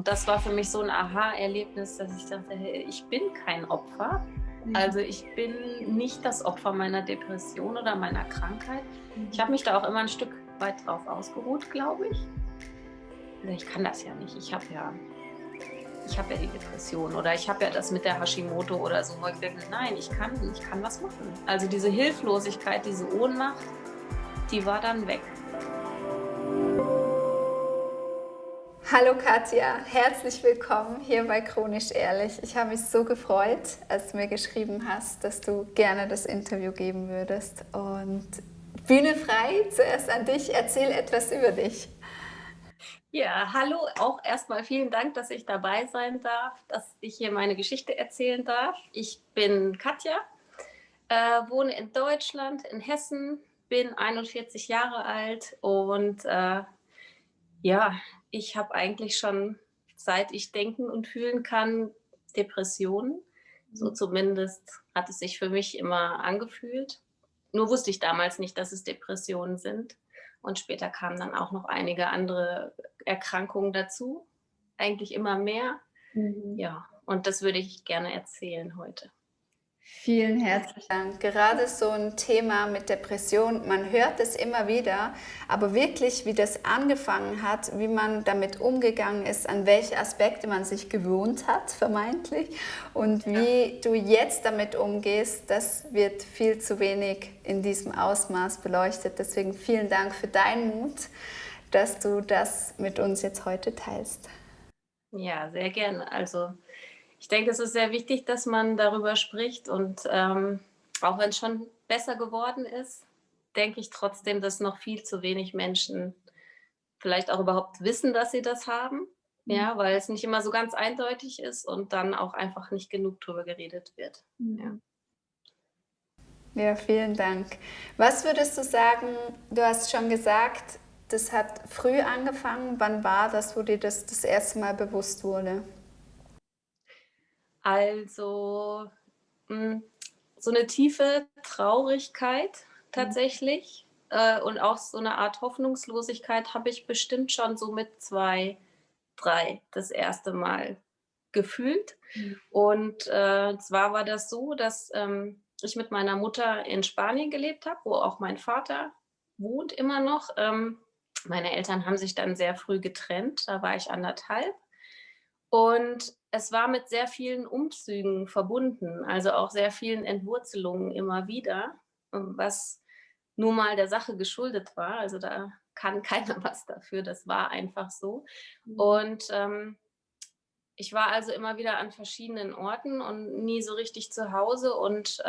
Und das war für mich so ein Aha-Erlebnis, dass ich dachte, hey, ich bin kein Opfer. Also ich bin nicht das Opfer meiner Depression oder meiner Krankheit. Ich habe mich da auch immer ein Stück weit drauf ausgeruht, glaube ich. Ich kann das ja nicht. Ich habe ja die Depression oder ich habe ja das mit der Hashimoto oder so. Ich denke, nein, ich kann was machen. Also diese Hilflosigkeit, diese Ohnmacht, die war dann weg. Hallo Katja, herzlich willkommen hier bei Chronisch Ehrlich. Ich habe mich so gefreut, als du mir geschrieben hast, dass du gerne das Interview geben würdest. Und Bühne frei, zuerst an dich, erzähl etwas über dich. Ja, hallo, auch erstmal vielen Dank, dass ich dabei sein darf, dass ich hier meine Geschichte erzählen darf. Ich bin Katja, wohne in Deutschland, in Hessen, bin 41 Jahre alt und ja, ich habe eigentlich schon, seit ich denken und fühlen kann, Depressionen. So zumindest hat es sich für mich immer angefühlt. Nur wusste ich damals nicht, dass es Depressionen sind. Und später kamen dann auch noch einige andere Erkrankungen dazu. Eigentlich immer mehr. Ja, und das würde ich gerne erzählen heute. Vielen herzlichen Dank. Gerade so ein Thema mit Depression, man hört es immer wieder, aber wirklich, wie das angefangen hat, wie man damit umgegangen ist, an welche Aspekte man sich gewöhnt hat, vermeintlich, und wie du jetzt damit umgehst, das wird viel zu wenig in diesem Ausmaß beleuchtet. Deswegen vielen Dank für deinen Mut, dass du das mit uns jetzt heute teilst. Ja, sehr gerne. Also ich denke, es ist sehr wichtig, dass man darüber spricht und auch wenn es schon besser geworden ist, denke ich trotzdem, dass noch viel zu wenig Menschen vielleicht auch überhaupt wissen, dass sie das haben, ja, weil es nicht immer so ganz eindeutig ist und dann auch einfach nicht genug drüber geredet wird. Ja. Ja, vielen Dank. Was würdest du sagen, du hast schon gesagt, das hat früh angefangen. Wann war das, wo dir das erste Mal bewusst wurde? Also so eine tiefe Traurigkeit tatsächlich und auch so eine Art Hoffnungslosigkeit habe ich bestimmt schon so mit 2, 3 das erste Mal gefühlt. Und zwar war das so, dass ich mit meiner Mutter in Spanien gelebt habe, wo auch mein Vater wohnt immer noch. Meine Eltern haben sich dann sehr früh getrennt, da war ich 1,5. Und es war mit sehr vielen Umzügen verbunden, also auch sehr vielen Entwurzelungen immer wieder, was nun mal der Sache geschuldet war. Also da kann keiner was dafür, das war einfach so. Und ich war also immer wieder an verschiedenen Orten und nie so richtig zu Hause und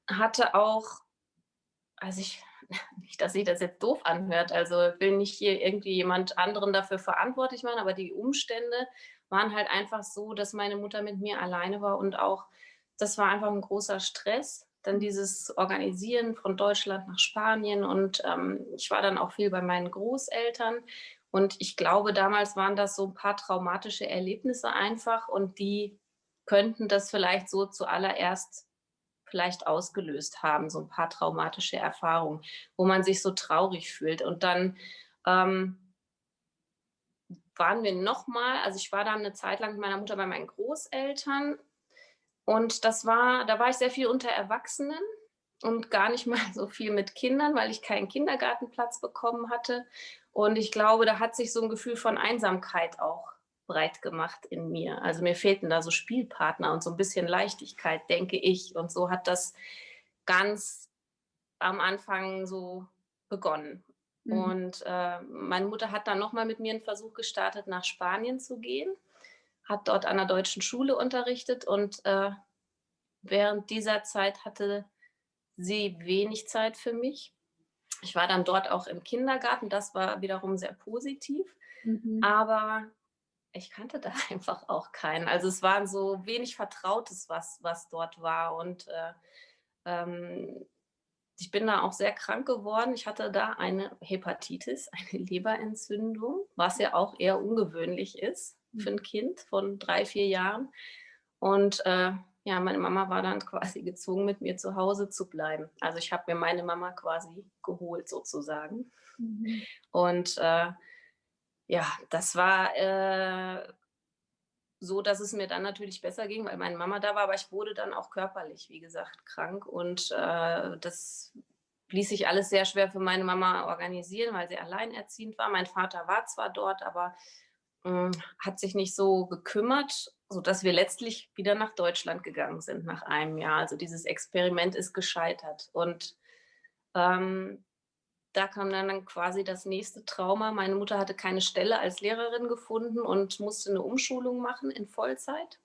hatte auch, also ich, nicht, dass sich das jetzt doof anhört, also will nicht hier irgendwie jemand anderen dafür verantwortlich machen, aber die Umstände waren halt einfach so, dass meine Mutter mit mir alleine war und auch, das war einfach ein großer Stress. Dann dieses Organisieren von Deutschland nach Spanien und ich war dann auch viel bei meinen Großeltern und ich glaube, damals waren das so ein paar traumatische Erlebnisse einfach und die könnten das vielleicht so zuallererst vielleicht ausgelöst haben, so ein paar traumatische Erfahrungen, wo man sich so traurig fühlt. Und dann waren wir noch mal, also ich war dann eine Zeit lang mit meiner Mutter bei meinen Großeltern und da war ich sehr viel unter Erwachsenen und gar nicht mal so viel mit Kindern, weil ich keinen Kindergartenplatz bekommen hatte. Und ich glaube, da hat sich so ein Gefühl von Einsamkeit auch breit gemacht in mir. Also mir fehlten da so Spielpartner und so ein bisschen Leichtigkeit, denke ich. Und so hat das ganz am Anfang so begonnen. Und meine Mutter hat dann nochmal mit mir einen Versuch gestartet, nach Spanien zu gehen, hat dort an der deutschen Schule unterrichtet und während dieser Zeit hatte sie wenig Zeit für mich. Ich war dann dort auch im Kindergarten, das war wiederum sehr positiv, aber ich kannte da einfach auch keinen. Also es war so wenig Vertrautes, was dort war. Und ähm, ich bin da auch sehr krank geworden. Ich hatte da eine Hepatitis, eine Leberentzündung, was ja auch eher ungewöhnlich ist für ein Kind von 3, 4 Jahren. Und ja, meine Mama war dann quasi gezwungen, mit mir zu Hause zu bleiben. Also ich habe mir meine Mama quasi geholt sozusagen. Und Ja, das war so, dass es mir dann natürlich besser ging, weil meine Mama da war, aber ich wurde dann auch körperlich, wie gesagt, krank und das ließ sich alles sehr schwer für meine Mama organisieren, weil sie alleinerziehend war. Mein Vater war zwar dort, aber hat sich nicht so gekümmert, sodass wir letztlich wieder nach Deutschland gegangen sind nach einem Jahr. Also dieses Experiment ist gescheitert. Und ähm, da kam dann quasi das nächste Trauma. Meine Mutter hatte keine Stelle als Lehrerin gefunden und musste eine Umschulung machen in Vollzeit.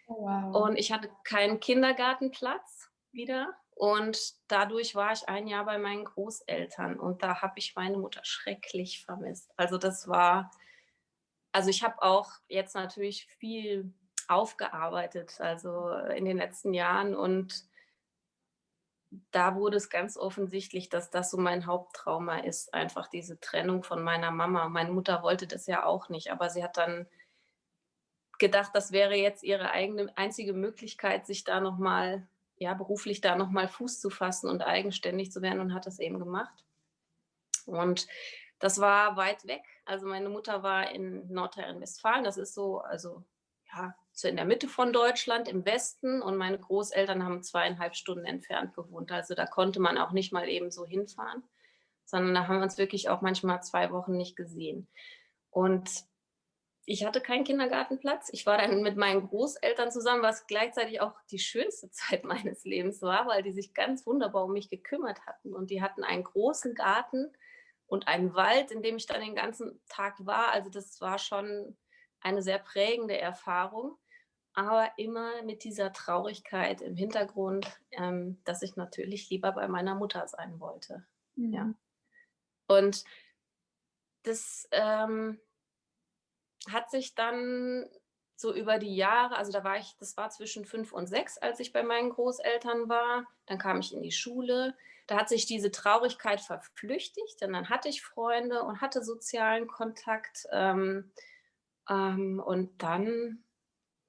Wow. Und ich hatte keinen Kindergartenplatz wieder. Und dadurch war ich ein Jahr bei meinen Großeltern. Und da habe ich meine Mutter schrecklich vermisst. Also das war, also ich habe auch jetzt natürlich viel aufgearbeitet, also in den letzten Jahren. Und da wurde es ganz offensichtlich, dass das so mein Haupttrauma ist, einfach diese Trennung von meiner Mama. Meine Mutter wollte das ja auch nicht, aber sie hat dann gedacht, das wäre jetzt ihre eigene einzige Möglichkeit, sich da nochmal, ja, beruflich da nochmal Fuß zu fassen und eigenständig zu werden und hat das eben gemacht. Und das war weit weg. Also meine Mutter war in Nordrhein-Westfalen, das ist so, also ja, so in der Mitte von Deutschland, im Westen. Und meine Großeltern haben 2,5 Stunden entfernt gewohnt. Also da konnte man auch nicht mal eben so hinfahren, sondern da haben wir uns wirklich auch manchmal 2 Wochen nicht gesehen. Und ich hatte keinen Kindergartenplatz. Ich war dann mit meinen Großeltern zusammen, was gleichzeitig auch die schönste Zeit meines Lebens war, weil die sich ganz wunderbar um mich gekümmert hatten. Und die hatten einen großen Garten und einen Wald, in dem ich dann den ganzen Tag war. Also das war schon eine sehr prägende Erfahrung, aber immer mit dieser Traurigkeit im Hintergrund, dass ich natürlich lieber bei meiner Mutter sein wollte. Ja. Mhm. Und das hat sich dann so über die Jahre, also das war zwischen 5 und 6, als ich bei meinen Großeltern war. Dann kam ich in die Schule. Da hat sich diese Traurigkeit verflüchtigt, denn dann hatte ich Freunde und hatte sozialen Kontakt. Und dann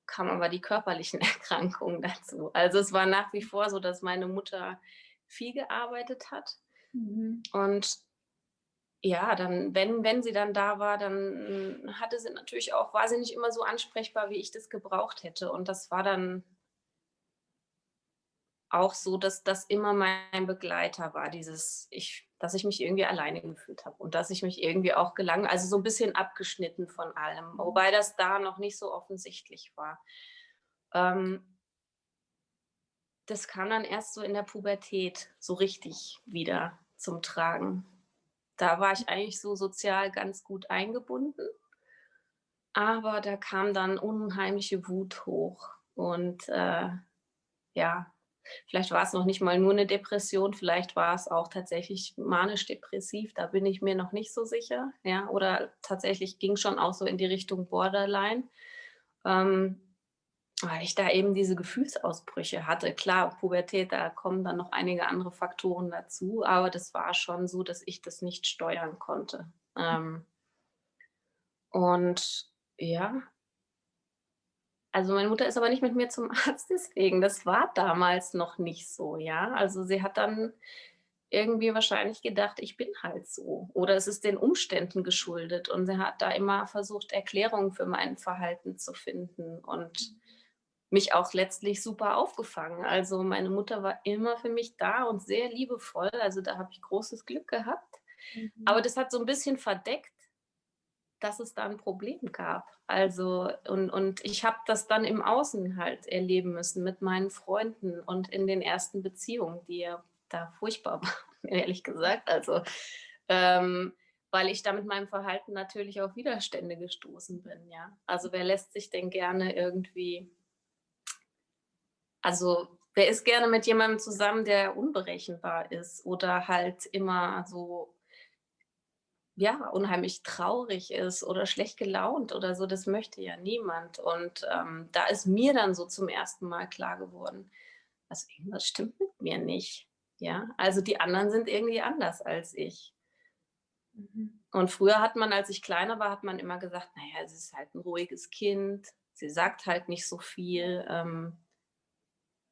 kamen aber die körperlichen Erkrankungen dazu. Also es war nach wie vor so, dass meine Mutter viel gearbeitet hat. Mhm. Und ja, dann, wenn sie dann da war, dann hatte sie natürlich auch, war sie nicht immer so ansprechbar, wie ich das gebraucht hätte. Und das war dann auch so, dass das immer mein Begleiter war, dass ich mich irgendwie alleine gefühlt habe und dass ich mich irgendwie auch also so ein bisschen abgeschnitten von allem, wobei das da noch nicht so offensichtlich war. Ähm, Das kam dann erst so in der Pubertät so richtig wieder zum Tragen. Da war ich eigentlich so sozial ganz gut eingebunden. Aber da kam dann unheimliche Wut hoch. Und ja, vielleicht war es noch nicht mal nur eine Depression, vielleicht war es auch tatsächlich manisch-depressiv, da bin ich mir noch nicht so sicher. Ja, oder tatsächlich ging schon auch so in die Richtung Borderline. Ähm, Weil ich da eben diese Gefühlsausbrüche hatte. Klar, Pubertät, da kommen dann noch einige andere Faktoren dazu, aber das war schon so, dass ich das nicht steuern konnte. Und ja, also meine Mutter ist aber nicht mit mir zum Arzt deswegen. Das war damals noch nicht so, ja. Also sie hat dann irgendwie wahrscheinlich gedacht, ich bin halt so. Oder es ist den Umständen geschuldet. Und sie hat da immer versucht, Erklärungen für mein Verhalten zu finden und mich auch letztlich super aufgefangen. Also meine Mutter war immer für mich da und sehr liebevoll. Also da habe ich großes Glück gehabt. Mhm. Aber das hat so ein bisschen verdeckt, dass es da ein Problem gab. Also, und ich habe das dann im Außen halt erleben müssen mit meinen Freunden und in den ersten Beziehungen, die ja da furchtbar waren, ehrlich gesagt. Also, ähm, weil ich da mit meinem Verhalten natürlich auf Widerstände gestoßen bin, ja. Also wer lässt sich denn gerne irgendwie, also wer ist gerne mit jemandem zusammen, der unberechenbar ist oder halt immer so, ja, unheimlich traurig ist oder schlecht gelaunt oder so, das möchte ja niemand. Und da ist mir dann so zum ersten Mal klar geworden, also irgendwas stimmt mit mir nicht. Ja, also die anderen sind irgendwie anders als ich. Mhm. Und früher hat man, als ich kleiner war, hat man immer gesagt, naja, sie ist halt ein ruhiges Kind, sie sagt halt nicht so viel,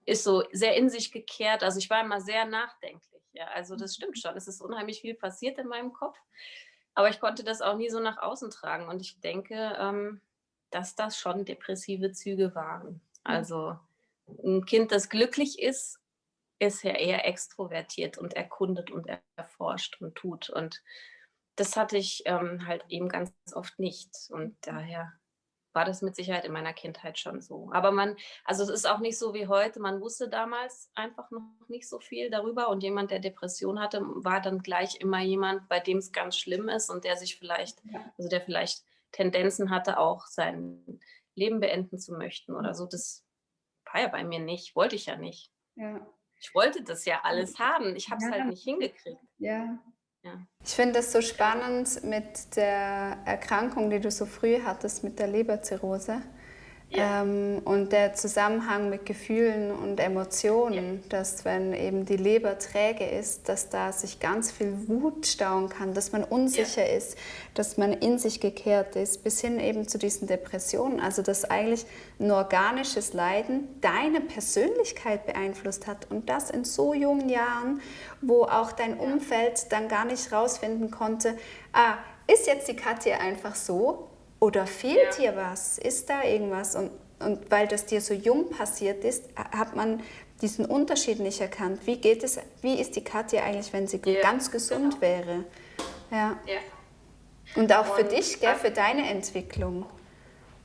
ist so sehr in sich gekehrt. Also ich war immer sehr nachdenklich. Ja, also das stimmt schon. Es ist unheimlich viel passiert in meinem Kopf. Aber ich konnte das auch nie so nach außen tragen und ich denke, dass das schon depressive Züge waren. Also, 'n Kind, das glücklich ist ja eher extrovertiert und erkundet und erforscht und tut. Und das hatte ich, halt eben ganz oft nicht. Und daher war das mit Sicherheit in meiner Kindheit schon so. Aber es ist auch nicht so wie heute. Man wusste damals einfach noch nicht so viel darüber und jemand, der Depression hatte, war dann gleich immer jemand, bei dem es ganz schlimm ist und der sich vielleicht Ja. der vielleicht Tendenzen hatte, auch sein Leben beenden zu möchten oder so. Das war ja bei mir nicht, wollte ich ja nicht. Ja. Ich wollte das ja alles haben. Ich habe es halt Ja. nicht hingekriegt. Ja. Ja. Ich finde es so spannend mit der Erkrankung, die du so früh hattest, mit der Leberzirrhose. Ja, Und der Zusammenhang mit Gefühlen und ja, Emotionen, dass wenn eben die Leber träge ist, dass da sich ganz viel Wut stauen kann, dass man ja, unsicher ist, dass man in sich gekehrt ist, bis hin eben zu diesen Depressionen. Also dass eigentlich ein organisches Leiden deine Persönlichkeit beeinflusst hat und das in so jungen Jahren, wo auch dein ja, Umfeld dann gar nicht rausfinden konnte, ah, ist jetzt die Katja einfach so? Oder fehlt ja, dir was? Ist da irgendwas? Und weil das dir so jung passiert ist, hat man diesen Unterschied nicht erkannt. Wie ist die Katja eigentlich, wenn sie ja, ganz genau. gesund wäre? Ja. Ja. Und auch für Und dich, gell, für deine Entwicklung.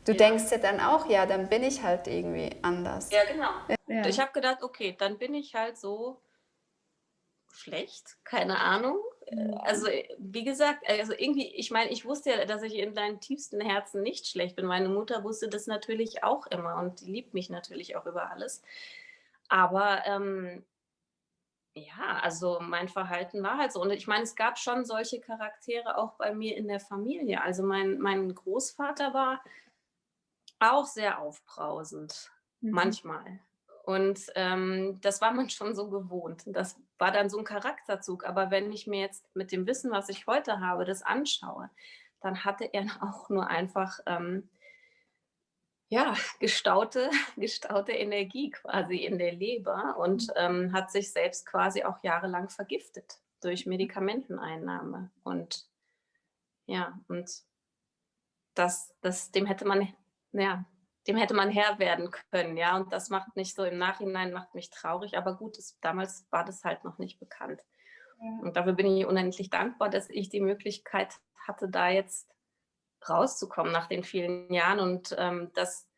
Du ja, denkst ja dann auch, ja, dann bin ich halt irgendwie anders. ja, genau. Ja. Ich habe gedacht: „Okay, dann bin ich halt so schlecht, keine Ahnung.“ Also, wie gesagt, also irgendwie ich meine, ich wusste ja, dass ich in meinem tiefsten Herzen nicht schlecht bin. Meine Mutter wusste das natürlich auch immer und die liebt mich natürlich auch über alles. Aber, ja, also mein Verhalten war halt so. Und ich meine, es gab schon solche Charaktere auch bei mir in der Familie. Also mein Großvater war auch sehr aufbrausend, Mhm. manchmal. Und, das war man schon so gewohnt. Das war dann so ein Charakterzug. Aber wenn ich mir jetzt mit dem Wissen, was ich heute habe, das anschaue, dann hatte er auch nur einfach, ja, gestaute Energie quasi in der Leber und, hat sich selbst quasi auch jahrelang vergiftet durch Medikamenteneinnahme. Und ja, und dem hätte man ja, dem hätte man Herr werden können, ja. Und das macht mich so im Nachhinein macht mich traurig, aber gut, damals war das halt noch nicht bekannt. Und dafür bin ich unendlich dankbar, dass ich die Möglichkeit hatte, da jetzt rauszukommen nach den vielen Jahren und, dass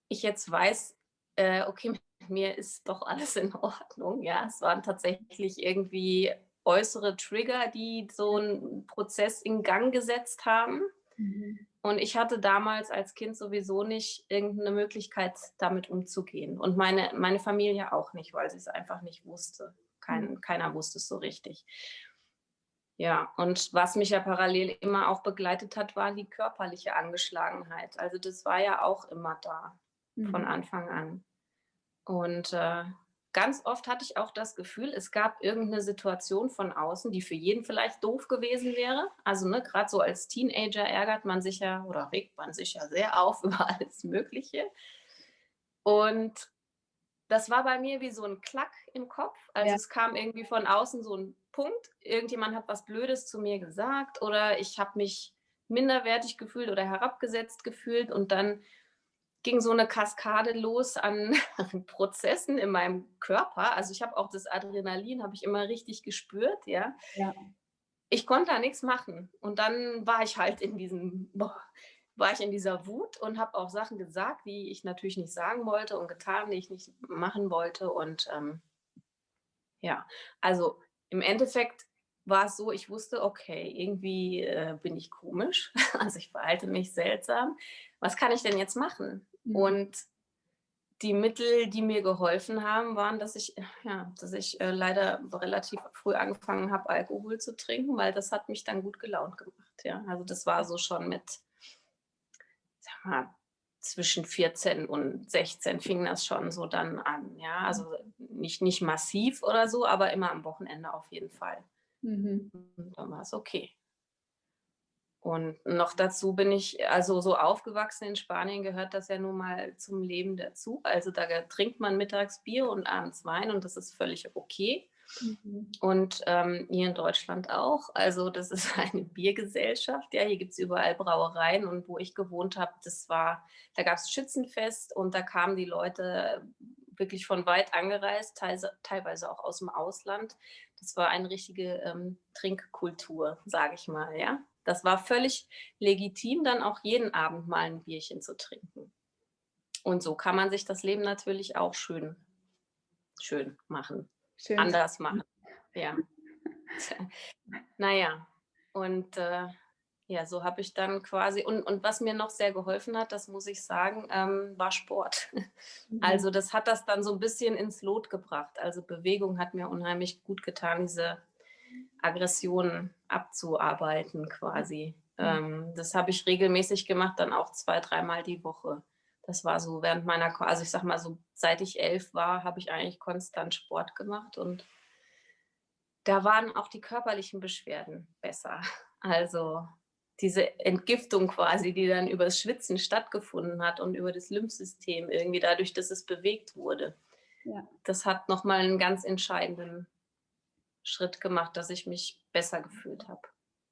ich jetzt weiß, okay, mit mir ist doch alles in Ordnung, ja. Es waren tatsächlich irgendwie äußere Trigger, die so einen Prozess in Gang gesetzt haben. Mhm. Und ich hatte damals als Kind sowieso nicht irgendeine Möglichkeit, damit umzugehen. Und meine Familie auch nicht, weil sie es einfach nicht wusste. Keiner wusste es so richtig. Ja, und was mich ja parallel immer auch begleitet hat, war die körperliche Angeschlagenheit. Also, das war ja auch immer da von Mhm. Anfang an. Und, ganz oft hatte ich auch das Gefühl, es gab irgendeine Situation von außen, die für jeden vielleicht doof gewesen wäre. Also, ne, grad so als Teenager ärgert man sich ja oder regt man sich ja sehr auf über alles Mögliche. Und das war bei mir wie so ein Klack im Kopf. Also, Ja. es kam irgendwie von außen so ein Punkt. Irgendjemand hat was Blödes zu mir gesagt oder ich habe mich minderwertig gefühlt oder herabgesetzt gefühlt und dann ging so eine Kaskade los an Prozessen in meinem Körper. Also, ich habe auch das Adrenalin habe ich immer richtig gespürt, ja. Ja. Ich konnte da nichts machen und dann war ich halt in diesem war ich in dieser Wut und habe auch Sachen gesagt, die ich natürlich nicht sagen wollte und getan, die ich nicht machen wollte und, ja. Also, im Endeffekt war es so, ich wusste: „Okay, irgendwie, bin ich komisch. Also, ich verhalte mich seltsam. Was kann ich denn jetzt machen?“ Mhm. Und die Mittel, die mir geholfen haben, waren, dass ich, leider relativ früh angefangen habe, Alkohol zu trinken, weil das hat mich dann gut gelaunt gemacht, ja. Also, das war so schon mit, sage mal, zwischen 14 und 16 fing das schon so dann an, ja. Also, nicht massiv oder so, aber immer am Wochenende auf jeden Fall. Mhm. Und dann war es okay. Und noch dazu bin ich also so aufgewachsen in Spanien gehört das ja nun mal zum Leben dazu. Also, da trinkt man mittags Bier und abends Wein und das ist völlig okay. Mhm. Und hier in Deutschland auch. Also das ist eine Biergesellschaft. Ja, hier gibt es überall Brauereien. Und wo ich gewohnt habe, da gab es Schützenfest und da kamen die Leute wirklich von weit angereist, teilweise auch aus dem Ausland. Das war eine richtige Trinkkultur, sage ich mal. Ja, das war völlig legitim, dann auch jeden Abend mal ein Bierchen zu trinken. Und so kann man sich das Leben natürlich auch schön machen, Schön. anders machen. Ja. Naja, und ja, so habe ich dann quasi, und was mir noch sehr geholfen hat, das muss ich sagen, war Sport. Mhm. Also das hat das dann so ein bisschen ins Lot gebracht. Also Bewegung hat mir unheimlich gut getan, diese Aggressionen abzuarbeiten quasi. Das habe ich regelmäßig gemacht, dann auch 2, dreimal die Woche. Das war so während also ich sag mal so, seit ich 11 war, habe ich eigentlich konstant Sport gemacht und da waren auch die körperlichen Beschwerden besser. Also diese Entgiftung quasi, die dann übers Schwitzen stattgefunden hat und über das Lymphsystem irgendwie dadurch, dass es bewegt wurde. Ja. Das hat noch mal 'n ganz entscheidenden Schritt gemacht, dass ich mich besser gefühlt habe.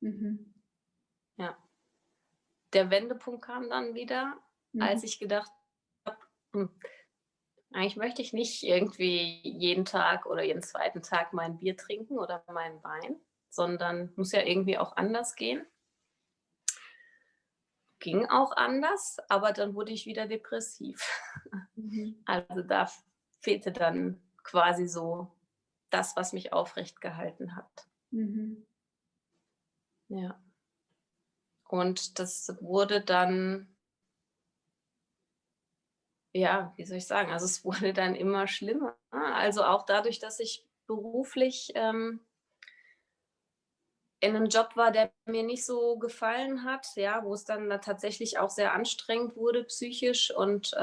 Mhm. Ja. Der Wendepunkt kam dann wieder, Mhm. als ich gedacht habe: „Hm, eigentlich möchte ich nicht irgendwie jeden Tag oder jeden zweiten Tag mein Bier trinken oder meinen Wein, sondern muss ja irgendwie auch anders gehen.“ Ging auch anders, aber dann wurde ich wieder depressiv. Mhm. Also, da fehlte dann quasi so das, was mich aufrecht gehalten hat. Mhm. Ja. Und das wurde dann, ja, wie soll ich sagen, also, es wurde dann immer schlimmer. Also, auch dadurch, dass ich beruflich, in einem Job war, der mir nicht so gefallen hat, ja, wo es dann da tatsächlich auch sehr anstrengend wurde psychisch und,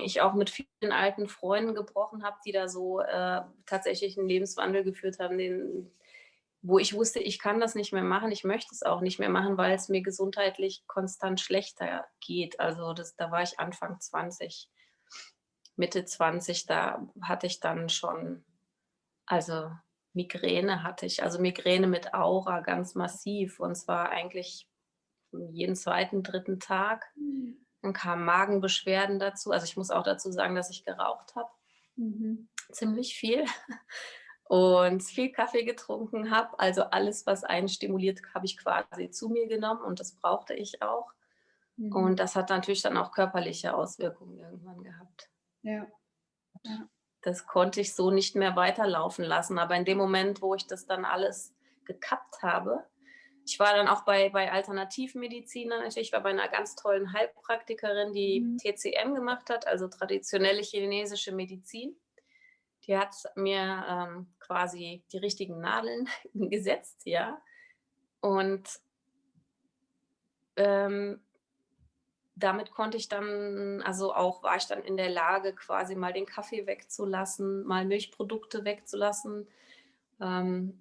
ich auch mit vielen alten Freunden gebrochen habe, die da so, tatsächlich einen Lebenswandel geführt haben, wo ich wusste, ich kann das nicht mehr machen, ich möchte es auch nicht mehr machen, weil es mir gesundheitlich konstant schlechter geht. Also, da war ich Anfang 20, Mitte 20, da hatte ich dann schon, also, Migräne hatte ich, also Migräne mit Aura ganz massiv und zwar eigentlich jeden zweiten, dritten Tag. Dann kamen Magenbeschwerden dazu. Also, ich muss auch dazu sagen, dass ich geraucht habe, Mhm. ziemlich viel und viel Kaffee getrunken habe. Also, alles, was einen stimuliert, habe ich quasi zu mir genommen und das brauchte ich auch. Mhm. Und das hat natürlich dann auch körperliche Auswirkungen irgendwann gehabt. Ja, ja. Das konnte ich so nicht mehr weiterlaufen lassen. Aber in dem Moment, wo ich das dann alles gekappt habe, ich war dann auch bei Alternativmedizinern natürlich, ich war bei einer ganz tollen Heilpraktikerin, die Mhm. TCM gemacht hat, also traditionelle chinesische Medizin. Die hat mir, quasi die richtigen Nadeln gesetzt, ja. Und, ähm, damit konnte ich dann, also auch war ich dann in der Lage, quasi mal den Kaffee wegzulassen, mal Milchprodukte wegzulassen, ähm,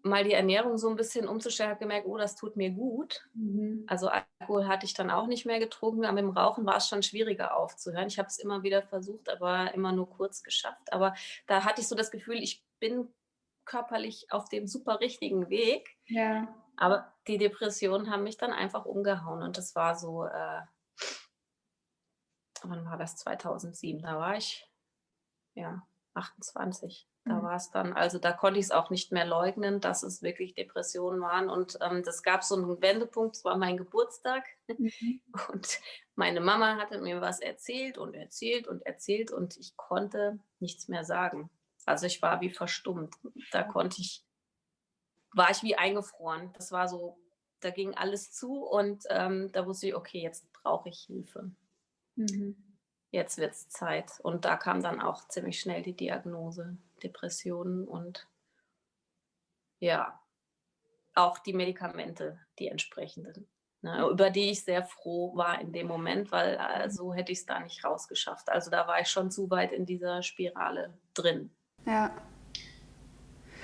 mal die Ernährung so ein bisschen umzustellen. Habe gemerkt: „Oh, das tut mir gut.“ Mhm. Also, Alkohol hatte ich dann auch nicht mehr getrunken, aber mit dem Rauchen war es schon schwieriger aufzuhören. Ich habe es immer wieder versucht, aber immer nur kurz geschafft. Aber da hatte ich so das Gefühl, ich bin körperlich auf dem super richtigen Weg, Ja. aber die Depressionen haben mich dann einfach umgehauen und das war so, wann war das? 2007. Da war ich, ja, 28. Da Mhm. war es dann, also, da konnte ich es auch nicht mehr leugnen, dass es wirklich Depressionen waren und, das gab so einen Wendepunkt, es war mein Geburtstag Mhm. und meine Mama hatte mir was erzählt und erzählt und erzählt und ich konnte nichts mehr sagen. Also, ich war wie verstummt. Da konnte ich war ich wie eingefroren. Das war so, da ging alles zu und, da wusste ich: „Okay, jetzt brauche ich Hilfe. Mhm. Jetzt wird's Zeit.“ Und da kam dann auch ziemlich schnell die Diagnose Depressionen und ja, auch die Medikamente, die entsprechenden, ne, über die ich sehr froh war in dem Moment, weil, so hätte ich's da nicht rausgeschafft. Also, da war ich schon zu weit in dieser Spirale drin. Ja.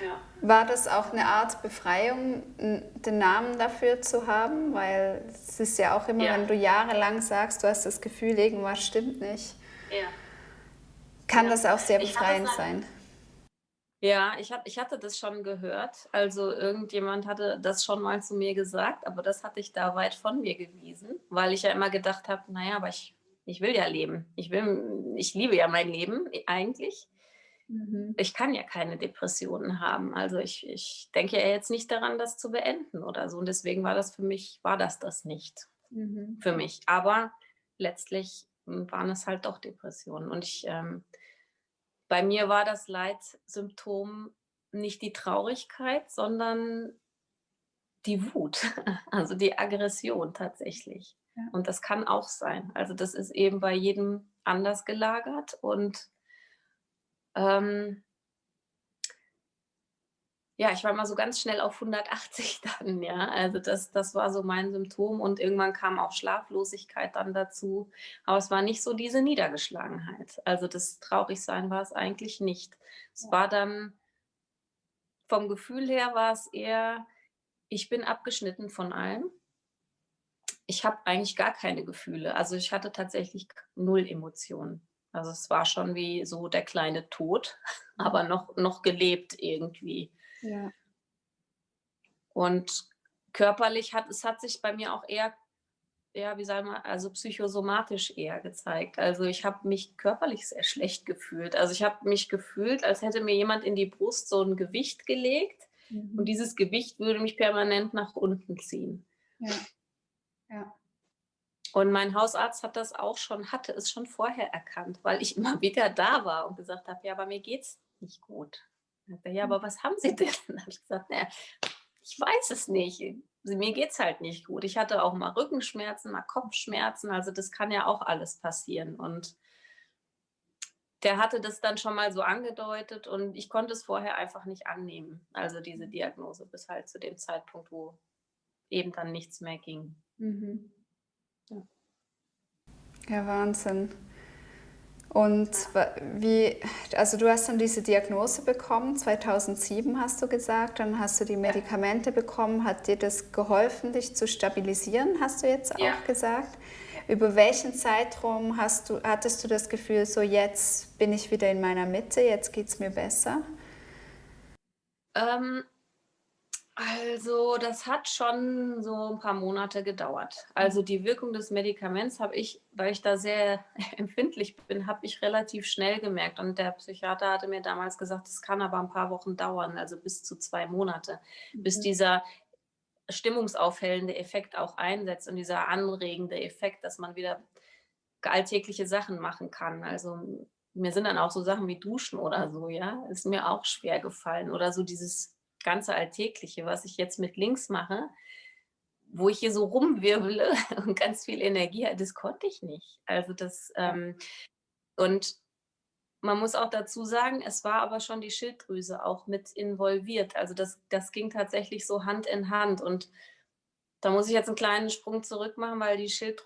Ja. War das auch eine Art Befreiung, den Namen dafür zu haben? Weil es ist ja auch immer, Ja, wenn du jahrelang sagst, du hast das Gefühl, irgendwas stimmt nicht. ja, kann ja. das auch sehr Ich hatte es befreiend dann sein. Ja, ich hatte das schon gehört. Also, irgendjemand hatte das schon mal zu mir gesagt, aber das hatte ich da weit von mir gewiesen, weil ich ja immer gedacht habe: „Na ja, aber ich will ja leben. Ich liebe ja mein Leben eigentlich. Mhm. Ich kann ja keine Depressionen haben. Also, ich denke ja jetzt nicht daran, das zu beenden oder so.“ Und deswegen war das nicht Mhm. für mich. Aber letztlich, waren es halt doch Depressionen. Und bei mir war das Leitsymptom nicht die Traurigkeit, sondern die Wut, also die Aggression tatsächlich. Ja. Und das kann auch sein. Also, das ist eben bei jedem anders gelagert und, ähm, ja, ich war mal so ganz schnell auf 180 dann, ja. Also, das war so mein Symptom und irgendwann kam auch Schlaflosigkeit dann dazu. Aber es war nicht so diese Niedergeschlagenheit. Also, das Traurigsein war es eigentlich nicht. Es war dann vom Gefühl her war es eher, ich bin abgeschnitten von allem. Ich habe eigentlich gar keine Gefühle. Also, ich hatte tatsächlich null Emotionen. Also, es war schon wie so der kleine Tod, Mhm. aber noch gelebt irgendwie. Ja. Und körperlich hat sich bei mir auch eher, ja, wie sagen wir, also psychosomatisch eher gezeigt. Also, ich habe mich körperlich sehr schlecht gefühlt. Also, ich habe mich gefühlt, als hätte mir jemand in die Brust so ein Gewicht gelegt und Mhm. dieses Gewicht würde mich permanent nach unten ziehen. Ja. Ja. Und mein Hausarzt hatte es schon vorher erkannt, weil ich immer wieder da war und gesagt habe: „Ja, aber mir geht's nicht gut.“ Dann sagt er: „Ja, aber was haben Sie denn?“ Dann habe ich gesagt: „Na ja, ich weiß es nicht. Mir geht's halt nicht gut.“ Ich hatte auch mal Rückenschmerzen, mal Kopfschmerzen, also das kann ja auch alles passieren. Und der hatte das dann schon mal so angedeutet und ich konnte es vorher einfach nicht annehmen, also diese Diagnose, bis halt zu dem Zeitpunkt, wo eben dann nichts mehr ging. Mhm. Ja. Ja, Wahnsinn. Und wie, also du hast dann diese Diagnose bekommen, 2007 hast du gesagt, dann hast du die Ja. Medikamente bekommen. Hat dir das geholfen, dich zu stabilisieren, hast du jetzt Ja. auch gesagt? Über welchen Zeitraum hattest du das Gefühl, so jetzt bin ich wieder in meiner Mitte, jetzt geht es mir besser? Ähm, Also, das hat schon so ein paar Monate gedauert. Also, die Wirkung des Medikaments habe ich, weil ich da sehr empfindlich bin, habe ich relativ schnell gemerkt. Und der Psychiater hatte mir damals gesagt, es kann aber ein paar Wochen dauern, also bis zu 2 Monate, bis Mhm. dieser stimmungsaufhellende Effekt auch einsetzt und dieser anregende Effekt, dass man wieder alltägliche Sachen machen kann. Also, mir sind dann auch so Sachen wie Duschen oder so, ja, ist mir auch schwer gefallen oder so dieses ganze Alltägliche, was ich jetzt mit links mache, wo ich hier so rumwirbele und ganz viel Energie habe, das konnte ich nicht. Also, Ja. und man muss auch dazu sagen, es war aber schon die Schilddrüse auch mit involviert. Also, das ging tatsächlich so Hand in Hand und da muss ich jetzt einen kleinen Sprung zurück machen, weil diese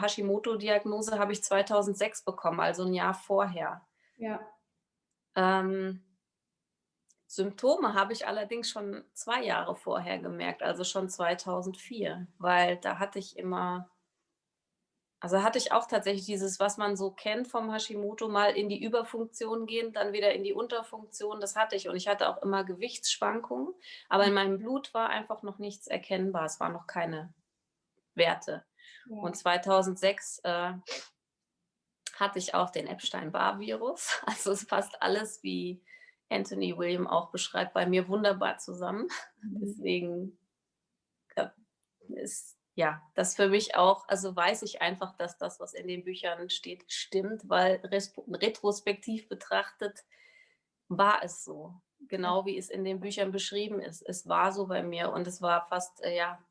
Hashimoto-Diagnose habe ich 2006 bekommen, also ein Jahr vorher. Ja. Ähm, Symptome habe ich allerdings schon 2 Jahre vorher gemerkt, also schon 2004, weil da hatte ich auch tatsächlich dieses, was man so kennt vom Hashimoto, mal in die Überfunktion gehen, dann wieder in die Unterfunktion, das hatte ich. Und ich hatte auch immer Gewichtsschwankungen, aber in meinem Blut war einfach noch nichts erkennbar. Es waren noch keine Werte. Ja. Und 2006, hatte ich auch den Epstein-Barr-Virus. Also, es passt alles, wie Anthony William auch beschreibt, bei mir wunderbar zusammen. Mhm. Deswegen, äh, ist ja, das für mich auch, also, weiß ich einfach, dass das, was in den Büchern steht, stimmt, weil retrospektiv betrachtet war es so, Ja. genau wie es in den Büchern beschrieben ist. Es war so bei mir und es war fast, ja,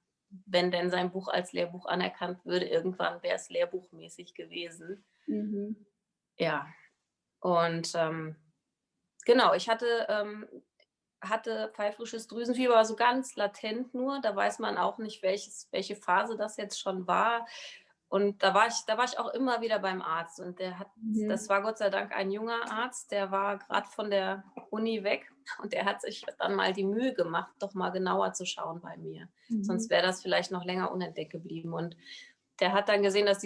wenn denn sein Buch als Lehrbuch anerkannt würde, irgendwann wäre es lehrbuchmäßig gewesen. Mhm. Ja, und, genau, ich hatte pfeifrisches Drüsenfieber, aber so ganz latent nur. Da weiß man auch nicht, welche Phase das jetzt schon war. Und da war ich auch immer wieder beim Arzt und das Mhm. war Gott sei Dank ein junger Arzt, der war gerade von der Uni weg und der hat sich dann mal die Mühe gemacht, doch mal genauer zu schauen bei mir. Mhm. Sonst wäre das vielleicht noch länger unentdeckt geblieben. Und der hat dann gesehen, dass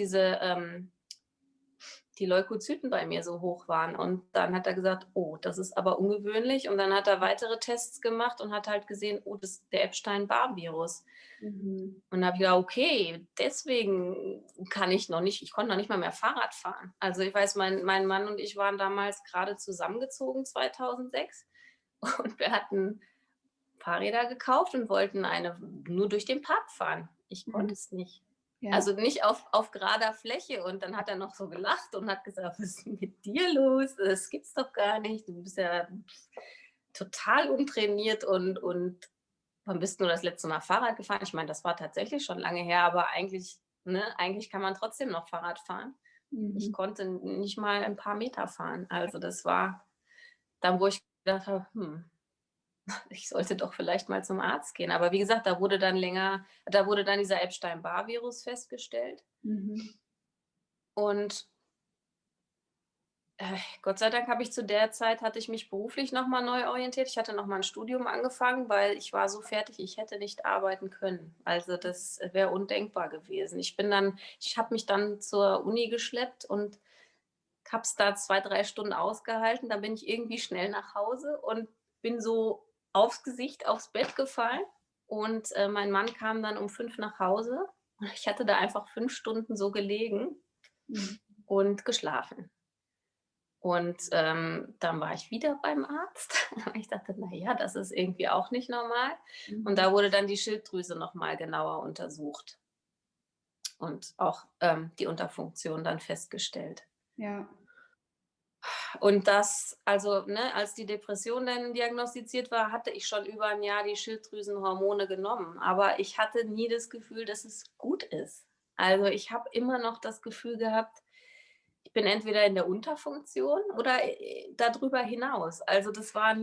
die Leukozyten bei mir so hoch waren. Und dann hat er gesagt, oh, das ist aber ungewöhnlich. Und dann hat er weitere Tests gemacht und hat halt gesehen, oh, das ist der Epstein-Barr-Virus. Mhm. Und habe ich gedacht, okay, deswegen ich konnte noch nicht mal mehr Fahrrad fahren. Also ich weiß, mein Mann und ich waren damals gerade zusammengezogen, 2006. Und wir hatten Fahrräder gekauft und wollten eine nur durch den Park fahren. Ich konnte Mhm. es nicht. Ja. Also nicht auf gerader Fläche. Und dann hat er noch so gelacht und hat gesagt, was ist denn mit dir los? Das gibt's doch gar nicht. Du bist ja total untrainiert und wann bist du das letzte Mal Fahrrad gefahren? Ich meine, das war tatsächlich schon lange her, aber eigentlich kann man trotzdem noch Fahrrad fahren. Ich Mhm. konnte nicht mal ein paar Meter fahren. Also das war dann, wo ich gedacht habe, ich sollte doch vielleicht mal zum Arzt gehen. Aber wie gesagt, da wurde dann dieser Epstein-Barr-Virus festgestellt. Mhm. Und Gott sei Dank hatte ich mich beruflich nochmal neu orientiert. Ich hatte nochmal ein Studium angefangen, weil ich war so fertig, ich hätte nicht arbeiten können. Also das wäre undenkbar gewesen. Ich habe mich dann zur Uni geschleppt und habe es da 2, 3 Stunden ausgehalten. Dann bin ich irgendwie schnell nach Hause und bin so aufs Gesicht, aufs Bett gefallen. Und mein Mann kam dann um 5 nach Hause. Ich hatte da einfach 5 Stunden so gelegen Mhm. und geschlafen. Und dann war ich wieder beim Arzt. Ich dachte, naja, das ist irgendwie auch nicht normal. Und Mhm. da wurde dann die Schilddrüse nochmal genauer untersucht und auch die Unterfunktion dann festgestellt. Ja. Und also als die Depression dann diagnostiziert war, hatte ich schon über ein Jahr die Schilddrüsenhormone genommen. Aber ich hatte nie das Gefühl, dass es gut ist. Also ich habe immer noch das Gefühl gehabt, ich bin entweder in der Unterfunktion oder darüber hinaus. Also das war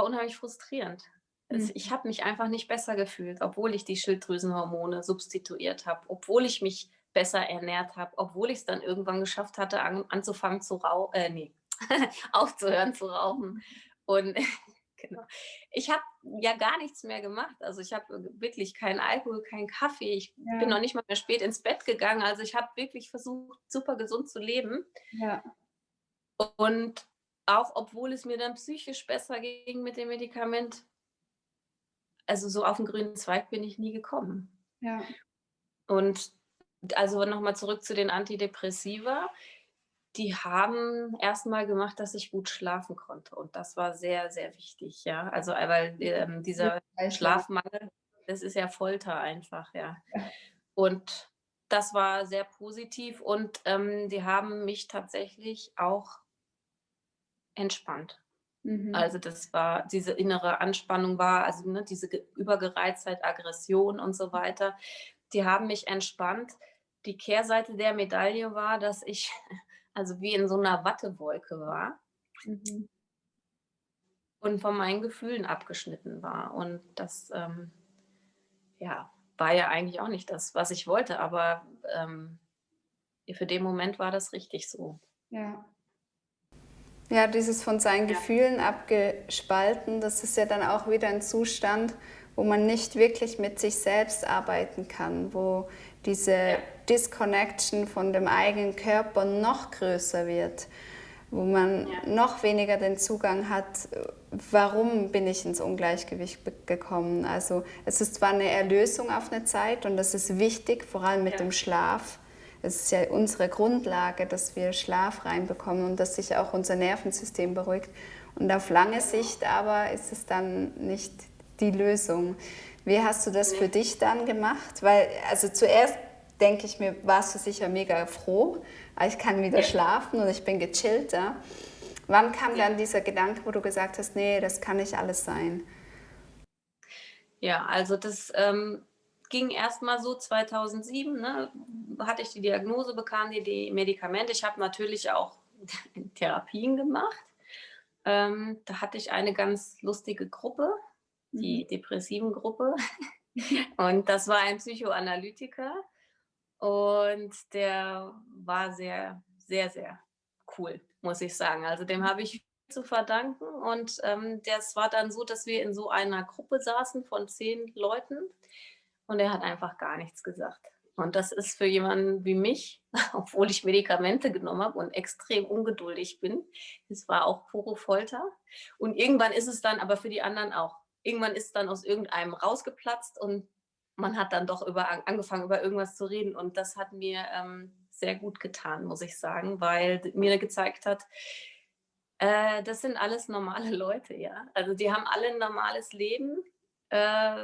unheimlich frustrierend. Mhm. Ich habe mich einfach nicht besser gefühlt, obwohl ich die Schilddrüsenhormone substituiert habe, obwohl ich mich besser ernährt habe, obwohl ich es dann irgendwann geschafft hatte, anzufangen zu rauchen, nee, aufzuhören zu rauchen. Und genau. Ich habe ja gar nichts mehr gemacht. Also ich habe wirklich keinen Alkohol, keinen Kaffee. Ich bin Ja. noch nicht mal mehr spät ins Bett gegangen. Also ich habe wirklich versucht, super gesund zu leben. Ja. Und auch obwohl es mir dann psychisch besser ging mit dem Medikament, also so auf den grünen Zweig bin ich nie gekommen. Ja. Und also nochmal zurück zu den Antidepressiva. Die haben erst mal gemacht, dass ich gut schlafen konnte. Und das war sehr, sehr wichtig, ja. Also weil dieser Hilfreich, ja. Schlafmangel, das ist ja Folter einfach, ja. Ja. Und das war sehr positiv und die haben mich tatsächlich auch entspannt. Mhm. Also diese innere Anspannung also diese Übergereiztheit, Aggression und so weiter, die haben mich entspannt. Die Kehrseite der Medaille war, dass ich also wie in so einer Wattewolke war Mhm. und von meinen Gefühlen abgeschnitten war. Und das, ja, war ja eigentlich auch nicht das, was ich wollte, aber für den Moment war das richtig so. Ja. Ja, dieses von seinen Ja. Gefühlen abgespalten, das ist ja dann auch wieder ein Zustand, wo man nicht wirklich mit sich selbst arbeiten kann, wo diese Ja. Disconnection von dem eigenen Körper noch größer wird, wo man Ja. noch weniger den Zugang hat, warum bin ich ins Ungleichgewicht gekommen. Also es ist zwar eine Erlösung auf eine Zeit und das ist wichtig, vor allem mit Ja. dem Schlaf. Es ist ja unsere Grundlage, dass wir Schlaf reinbekommen und dass sich auch unser Nervensystem beruhigt. Und auf lange Sicht aber ist es dann nicht die Lösung. Wie hast du das für dich dann gemacht? Weil, also zuerst denke ich mir, warst du sicher mega froh, weil ich kann wieder schlafen und ich bin gechillter. Wann kam dann dieser Gedanke, wo du gesagt hast, nee, das kann nicht alles sein? Ja, also das ging erst mal so 2007, ne, hatte ich die Diagnose, bekam die Medikamente. Ich habe natürlich auch Therapien gemacht. Da hatte ich eine ganz lustige Gruppe, Mhm. die depressiven Gruppe. Und das war ein Psychoanalytiker und der war sehr, sehr, sehr cool, muss ich sagen. Also dem habe ich viel zu verdanken und das war dann so, dass wir in so einer Gruppe saßen von 10 Leuten und er hat einfach gar nichts gesagt. Und das ist für jemanden wie mich, obwohl ich Medikamente genommen habe und extrem ungeduldig bin, das war auch pure Folter. Und irgendwann ist es dann aber für die anderen auch. Irgendwann ist es dann aus irgendeinem rausgeplatzt und man hat dann doch angefangen, über irgendwas zu reden. Und das hat mir sehr gut getan, muss ich sagen, weil mir gezeigt hat, das sind alles normale Leute, ja. Also die haben alle ein normales Leben. Äh,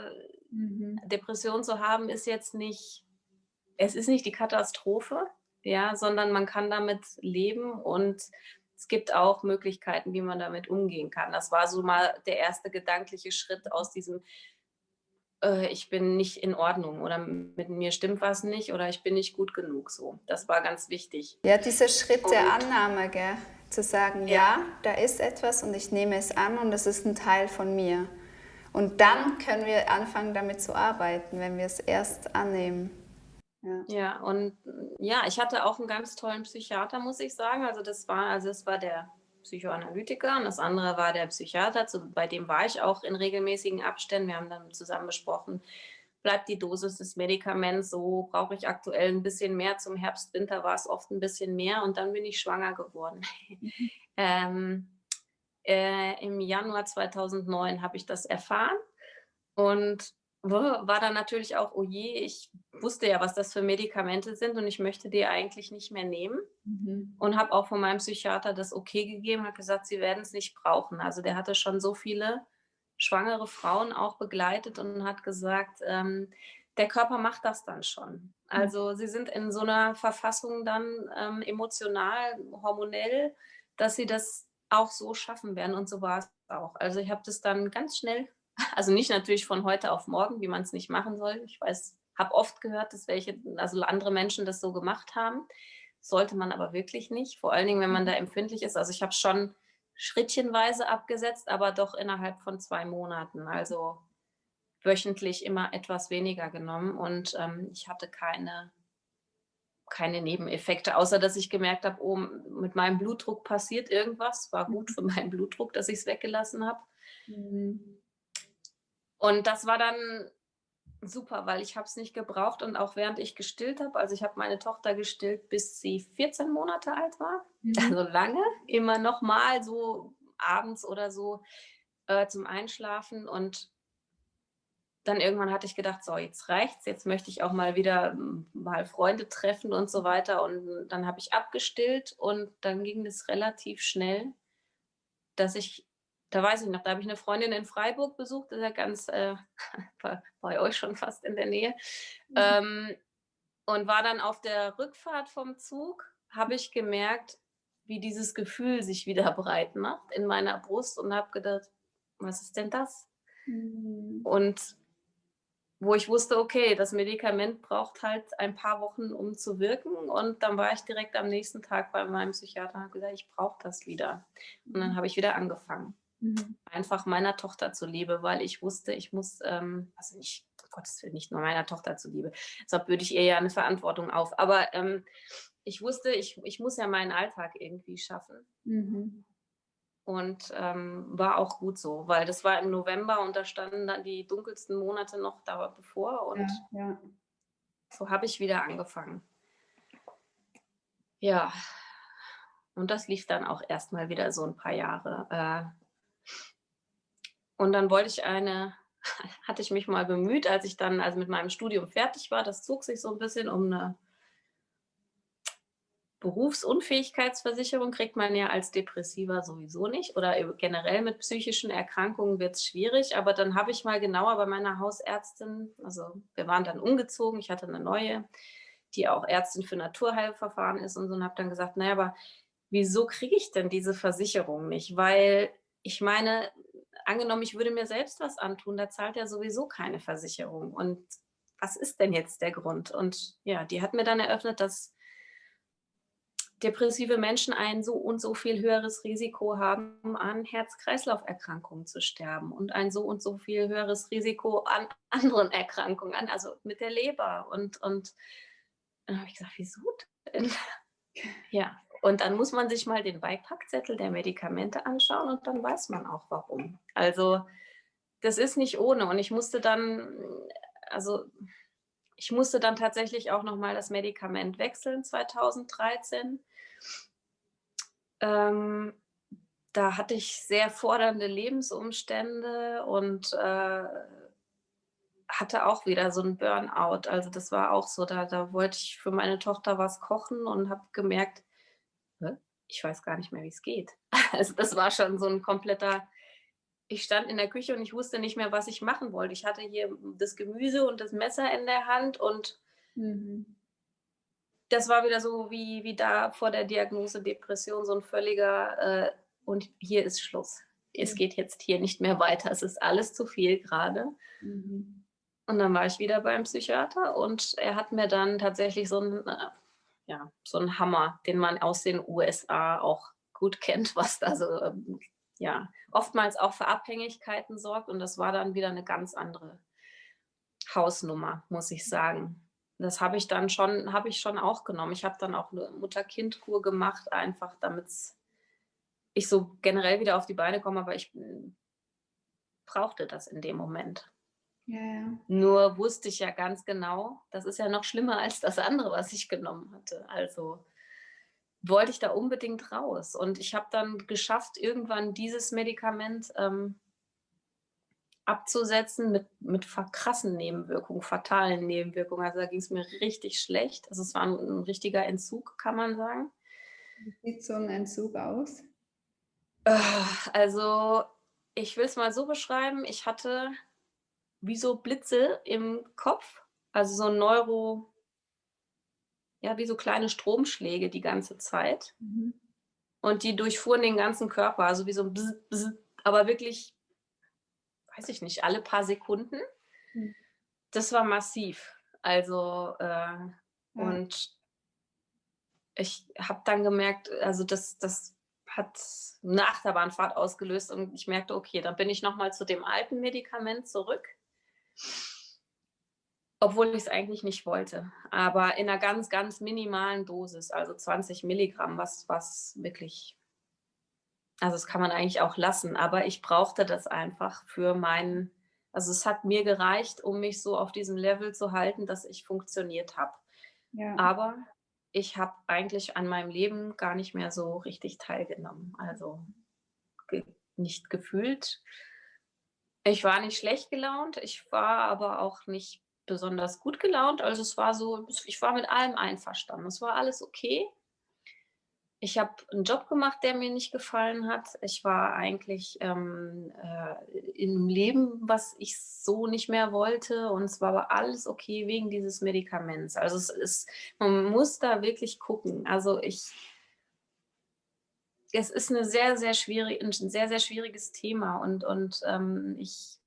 Depression zu haben ist jetzt nicht, es ist nicht die Katastrophe, ja, sondern man kann damit leben und es gibt auch Möglichkeiten, wie man damit umgehen kann. Das war so mal der erste gedankliche Schritt aus diesem, ich bin nicht in Ordnung oder mit mir stimmt was nicht oder ich bin nicht gut genug so. Das war ganz wichtig. Ja, dieser Schritt der Und Annahme, gell? Zu sagen, ja, ja, da ist etwas und ich nehme es an und es ist ein Teil von mir. Und dann können wir anfangen, damit zu arbeiten, wenn wir es erst annehmen. Ja. ja, und ja, ich hatte auch einen ganz tollen Psychiater, muss ich sagen. Es war der Psychoanalytiker und das andere war der Psychiater, bei dem war ich auch in regelmäßigen Abständen. Wir haben dann zusammen besprochen, bleibt die Dosis des Medikaments so, brauche ich aktuell ein bisschen mehr. Zum Herbst, Winter war es oft ein bisschen mehr und dann bin ich schwanger geworden. ähm, Im Januar 2009 habe ich das erfahren und war dann natürlich auch, oh je, ich wusste ja, was das für Medikamente sind und ich möchte die eigentlich nicht mehr nehmen. Und habe auch von meinem Psychiater das okay gegeben, hat gesagt, sie werden es nicht brauchen. Also der hatte schon so viele schwangere Frauen auch begleitet und hat gesagt, der Körper macht das dann schon. Also sie sind in so einer Verfassung dann emotional, hormonell, dass sie das auch so schaffen werden und so war es auch. Also ich habe das dann ganz schnell, also nicht natürlich von heute auf morgen, wie man es nicht machen soll. Ich weiß, habe oft gehört, dass also andere Menschen das so gemacht haben. Sollte man aber wirklich nicht, vor allen Dingen, wenn man da empfindlich ist. Also ich habe schon schrittchenweise abgesetzt, aber doch innerhalb von 2 Monaten. Also wöchentlich immer etwas weniger genommen und ich hatte keine Nebeneffekte, außer dass ich gemerkt habe, oh, mit meinem Blutdruck passiert irgendwas. War gut für meinen Blutdruck, dass ich es weggelassen habe. Und das war dann super, weil ich habe es nicht gebraucht und auch während ich gestillt habe, also ich habe meine Tochter gestillt, bis sie 14 Monate alt war, also lange, immer noch mal so abends oder so zum Einschlafen und dann irgendwann hatte ich gedacht, so jetzt reicht's, jetzt möchte ich auch mal wieder mal Freunde treffen und so weiter und dann habe ich abgestillt und dann ging es relativ schnell, dass ich, da weiß ich noch, da habe ich eine Freundin in Freiburg besucht, das ist ja ganz bei euch schon fast in der Nähe. Und war dann auf der Rückfahrt vom Zug, habe ich gemerkt, wie dieses Gefühl sich wieder breit macht in meiner Brust und habe gedacht, was ist denn das? Und wo ich wusste, okay, das Medikament braucht halt ein paar Wochen, um zu wirken. Und dann war ich direkt am nächsten Tag bei meinem Psychiater und habe gesagt, ich brauche das wieder. Und dann habe ich wieder angefangen. Einfach meiner Tochter zuliebe, weil ich wusste, ich muss, also nicht, um Gottes Willen, nicht nur meiner Tochter zuliebe, deshalb würde ich ihr ja eine Verantwortung auf. Aber ich wusste, ich muss ja meinen Alltag irgendwie schaffen. Und war auch gut so, weil das war im November und da standen dann die dunkelsten Monate noch da bevor und so habe ich wieder angefangen. Ja, und das lief dann auch erstmal wieder so ein paar Jahre. Und dann hatte ich mich mal bemüht, als ich dann also mit meinem Studium fertig war, das zog sich so ein bisschen um eine Berufsunfähigkeitsversicherung kriegt man ja als Depressiver sowieso nicht oder generell mit psychischen Erkrankungen wird es schwierig, aber dann habe ich mal genauer bei meiner Hausärztin, also wir waren dann umgezogen, ich hatte eine neue, die auch Ärztin für Naturheilverfahren ist und so und habe dann gesagt, naja, aber wieso kriege ich denn diese Versicherung nicht? Weil ich meine, angenommen, ich würde mir selbst was antun, da zahlt ja sowieso keine Versicherung und was ist denn jetzt der Grund? Und ja, die hat mir dann eröffnet, dass depressive Menschen ein so und so viel höheres Risiko haben, an Herz-Kreislauf-Erkrankungen zu sterben und ein so und so viel höheres Risiko an anderen Erkrankungen, also mit der Leber. Und dann habe ich gesagt, wieso denn? Ja, und dann muss man sich mal den Beipackzettel der Medikamente anschauen und dann weiß man auch, warum. Also das ist nicht ohne. Und ich musste dann, also Ich musste dann tatsächlich auch noch mal das Medikament wechseln 2013. Ähm, Da hatte ich sehr fordernde Lebensumstände und, hatte auch wieder so 'n Burnout. Also, das war auch so, da wollte ich für meine Tochter was kochen und habe gemerkt: „Hä, ich weiß gar nicht mehr, wie's geht.“ Also, das war schon so 'n kompletter, ich stand in der Küche und ich wusste nicht mehr, was ich machen wollte. Ich hatte hier das Gemüse und das Messer in der Hand und Mhm. das war wieder so wie da vor der Diagnose Depression, so 'n völliger, „Und hier ist Schluss. Es Mhm. geht jetzt hier nicht mehr weiter. Es ist alles zu viel grade.“ Mhm. Und dann war ich wieder beim Psychiater und er hat mir dann tatsächlich so 'n, ja, so 'n Hammer, den man aus den USA auch gut kennt, was da so, ja, oftmals auch für Abhängigkeiten sorgt. Und das war dann wieder 'ne ganz andere Hausnummer, muss ich sagen. Das habe ich schon auch genommen. Ich habe dann auch 'ne Mutter-Kind-Kur gemacht, einfach damit's ich so generell wieder auf die Beine komme, aber ich, brauchte das in dem Moment. Ja, ja. Nur wusste ich ja ganz genau, das ist ja noch schlimmer als das andere, was ich genommen hatte. Also, wollte ich da unbedingt raus. Und ich habe dann geschafft, irgendwann dieses Medikament, abzusetzen mit krassen Nebenwirkungen, fatalen Nebenwirkungen. Also, da ging's mir richtig schlecht. Also, es war 'n richtiger Entzug, kann man sagen. Wie sieht so 'n Entzug aus? Also, ich will's mal so beschreiben, ich hatte wie so Blitze im Kopf, also so Neuro ja, wie so kleine Stromschläge die ganze Zeit. Mhm. Und die durchfuhren den ganzen Körper, also wie so 'n Bzz, Bzz, aber wirklich, weiß ich nicht, alle paar Sekunden. Mhm. Das war massiv. Also, Ja. und ich habe dann gemerkt, also das hat 'ne Achterbahnfahrt ausgelöst und ich merkte: „Okay, dann bin ich noch mal zu dem alten Medikament zurück“, obwohl ich's eigentlich nicht wollte, aber in 'ner ganz, ganz minimalen Dosis, also 20 Milligramm, was wirklich, also, das kann man eigentlich auch lassen, aber ich brauchte das einfach für meinen, also, es hat mir gereicht, um mich so auf diesem Level zu halten, dass ich funktioniert habe. Ja. Aber ich habe eigentlich an meinem Leben gar nicht mehr so richtig teilgenommen, also, ge nicht gefühlt. Ich war nicht schlecht gelaunt, ich war aber auch nicht besonders gut gelaunt. Also, es war so, ich war mit allem einverstanden. Es war alles okay. Ich habe 'n Job gemacht, der mir nicht gefallen hat. Ich war eigentlich, in 'nem Leben, was ich so nicht mehr wollte, und es war aber alles okay wegen dieses Medikaments. Also, es ist, man muss da wirklich gucken. Also, es ist 'ne sehr, sehr schwierig 'n sehr, sehr schwieriges Thema und, ich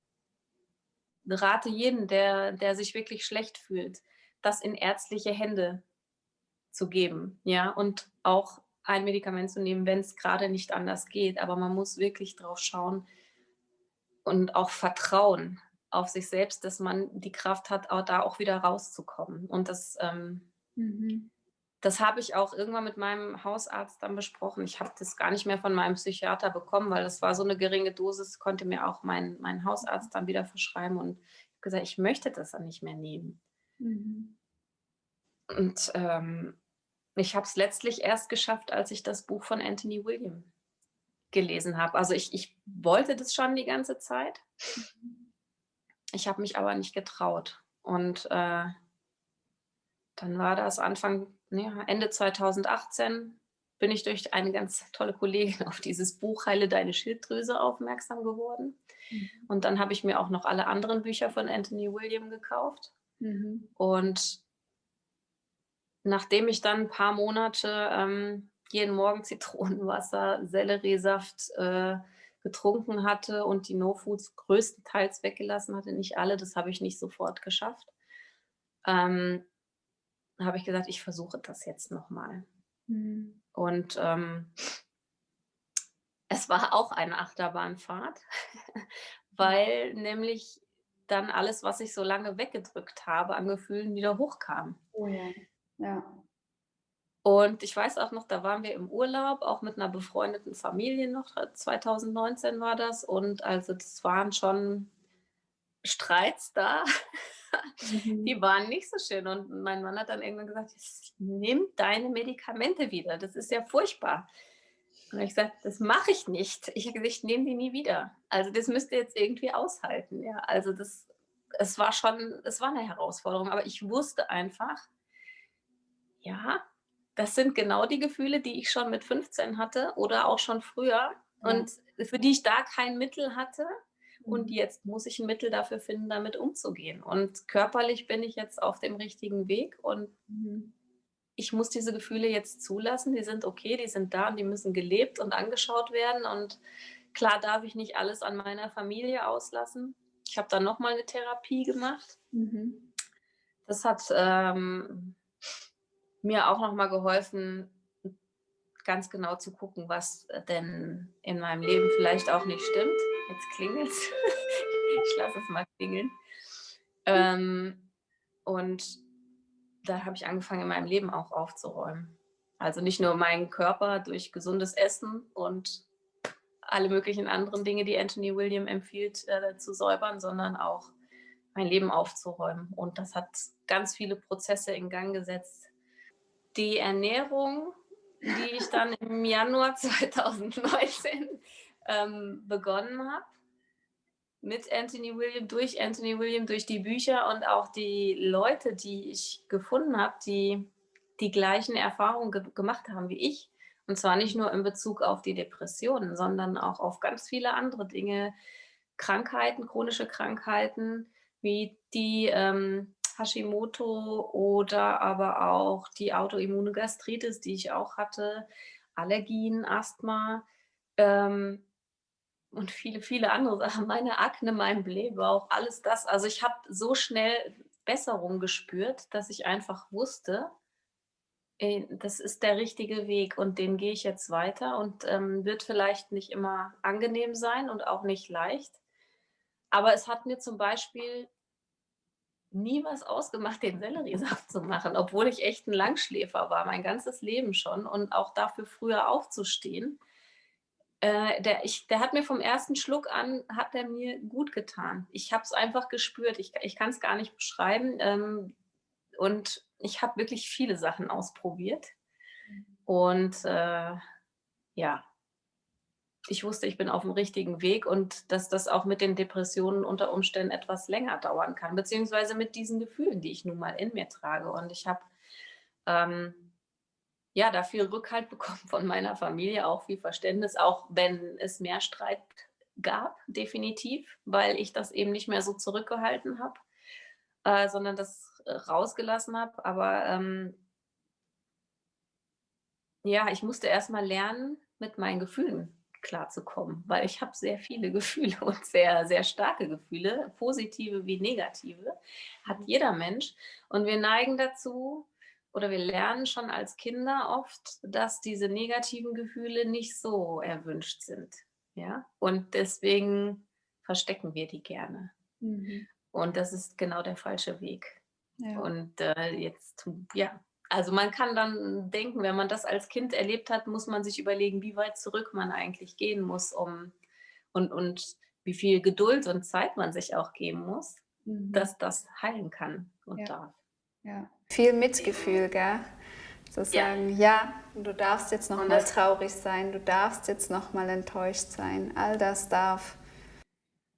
rate jeden, der sich wirklich schlecht fühlt, das in ärztliche Hände zu geben, ja, und auch ein Medikament zu nehmen, wenn es gerade nicht anders geht. Aber man muss wirklich drauf schauen und auch vertrauen auf sich selbst, dass man die Kraft hat, da auch wieder rauszukommen. Und Mhm. das habe ich auch irgendwann mit meinem Hausarzt dann besprochen. Ich habe das gar nicht mehr von meinem Psychiater bekommen, weil das war so eine geringe Dosis, konnte mir auch mein Hausarzt dann wieder verschreiben, und ich habe gesagt: „Ich möchte das dann nicht mehr nehmen.“ Mhm. Und, ich habe es letztlich erst geschafft, als ich das Buch von Anthony William gelesen habe. Also, ich wollte das schon die ganze Zeit. Ich habe mich aber nicht getraut. Und, dann war das ja, Ende 2018 bin ich durch eine ganz tolle Kollegin auf dieses Buch „Heile deine Schilddrüse“ aufmerksam geworden. Mhm. Und dann habe ich mir auch noch alle anderen Bücher von Anthony William gekauft. Mhm. Und nachdem ich dann 'n paar Monate, jeden Morgen Zitronenwasser, Selleriesaft, getrunken hatte und die No-Foods größtenteils weggelassen hatte, nicht alle, das habe ich nicht sofort geschafft, ähm, habe ich gesagt: „Ich versuche das jetzt noch mal.“ Mhm. Und, es war auch eine Achterbahnfahrt, weil nämlich dann alles, was ich so lange weggedrückt habe an Gefühlen, wieder hochkam. Oh ja. Ja. Und ich weiß auch noch, da waren wir im Urlaub, auch mit 'ner befreundeten Familie noch, 2019 war das. Und also, das waren schon Streits da. Mhm. Die waren nicht so schön. Und mein Mann hat dann irgendwann gesagt: „Nimm deine Medikamente wieder. Das ist ja furchtbar.“ Und ich gesagt: „Das mache ich nicht.“ Ich habe gesagt: „Ich nehme die nie wieder. Also, das müsst ihr jetzt irgendwie aushalten.“ Ja, also es war eine Herausforderung, aber ich wusste einfach, ja, das sind genau die Gefühle, die ich schon mit 15 hatte oder auch schon früher Ja. und für die ich da kein Mittel hatte. Und Mhm. jetzt muss ich ein Mittel dafür finden, damit umzugehen. Und körperlich bin ich jetzt auf dem richtigen Weg und Mhm. ich muss diese Gefühle jetzt zulassen. Die sind okay, die sind da und die müssen gelebt und angeschaut werden. Und klar darf ich nicht alles an meiner Familie auslassen. Ich habe dann noch mal 'ne Therapie gemacht. Mhm. Das hat, mir auch noch mal geholfen, ganz genau zu gucken, was denn in meinem Leben vielleicht auch nicht stimmt. Jetzt klingelt's. Ich lasse es mal klingeln. Ähm, und da habe ich angefangen, in meinem Leben auch aufzuräumen. Also nicht nur meinen Körper durch gesundes Essen und alle möglichen anderen Dinge, die Anthony William empfiehlt, zu säubern, sondern auch mein Leben aufzuräumen. Und das hat ganz viele Prozesse in Gang gesetzt. Die Ernährung, die ich dann im Januar 2019 begonnen habe, mit Anthony William, durch die Bücher und auch die Leute, die ich gefunden habe, die die gleichen Erfahrungen gemacht haben wie ich. Und zwar nicht nur in Bezug auf die Depressionen, sondern auch auf ganz viele andere Dinge, Krankheiten, chronische Krankheiten wie die Hashimoto oder aber auch die autoimmune Gastritis, die ich auch hatte, Allergien, Asthma. Ähm, und viele, viele andere Sachen. Meine Akne, mein Blähbauch, alles das. Also, ich habe so schnell Besserung gespürt, dass ich einfach wusste, das ist der richtige Weg und den gehe ich jetzt weiter und, wird vielleicht nicht immer angenehm sein und auch nicht leicht. Aber es hat mir zum Beispiel nie was ausgemacht, den Selleriesaft zu machen, obwohl ich echt 'n Langschläfer war, mein ganzes Leben schon und auch dafür früher aufzustehen. Der hat mir vom ersten Schluck an hat der mir gut getan. Ich habe es einfach gespürt. Ich kann es gar nicht beschreiben, und ich habe wirklich viele Sachen ausprobiert und, ja, ich wusste, ich bin auf dem richtigen Weg und dass das auch mit den Depressionen unter Umständen etwas länger dauern kann, beziehungsweise mit diesen Gefühlen, die ich nun mal in mir trage. Und ich habe, ähm, ja, da viel Rückhalt bekommen von meiner Familie, auch viel Verständnis, auch wenn es mehr Streit gab, definitiv, weil ich das eben nicht mehr so zurückgehalten habe, sondern das rausgelassen habe. Aber ja, ich musste erst mal lernen, mit meinen Gefühlen klarzukommen, weil ich habe sehr viele Gefühle und sehr, sehr starke Gefühle, positive wie negative, hat Mhm. jeder Mensch. Und wir neigen dazu oder wir lernen schon als Kinder oft, dass diese negativen Gefühle nicht so erwünscht sind, ja? Und deswegen verstecken wir die gerne. Mhm. Und das ist genau der falsche Weg. Ja. Und, ja, also man kann dann denken, wenn man das als Kind erlebt hat, muss man sich überlegen, wie weit zurück man eigentlich gehen muss, und wie viel Geduld und Zeit man sich auch geben muss, Mhm. dass das heilen kann und Ja. darf. Ja. Viel Mitgefühl, gell? Zu Ja, sagen, ja, du darfst jetzt noch und mal das traurig sein, du darfst jetzt noch mal enttäuscht sein. All das darf.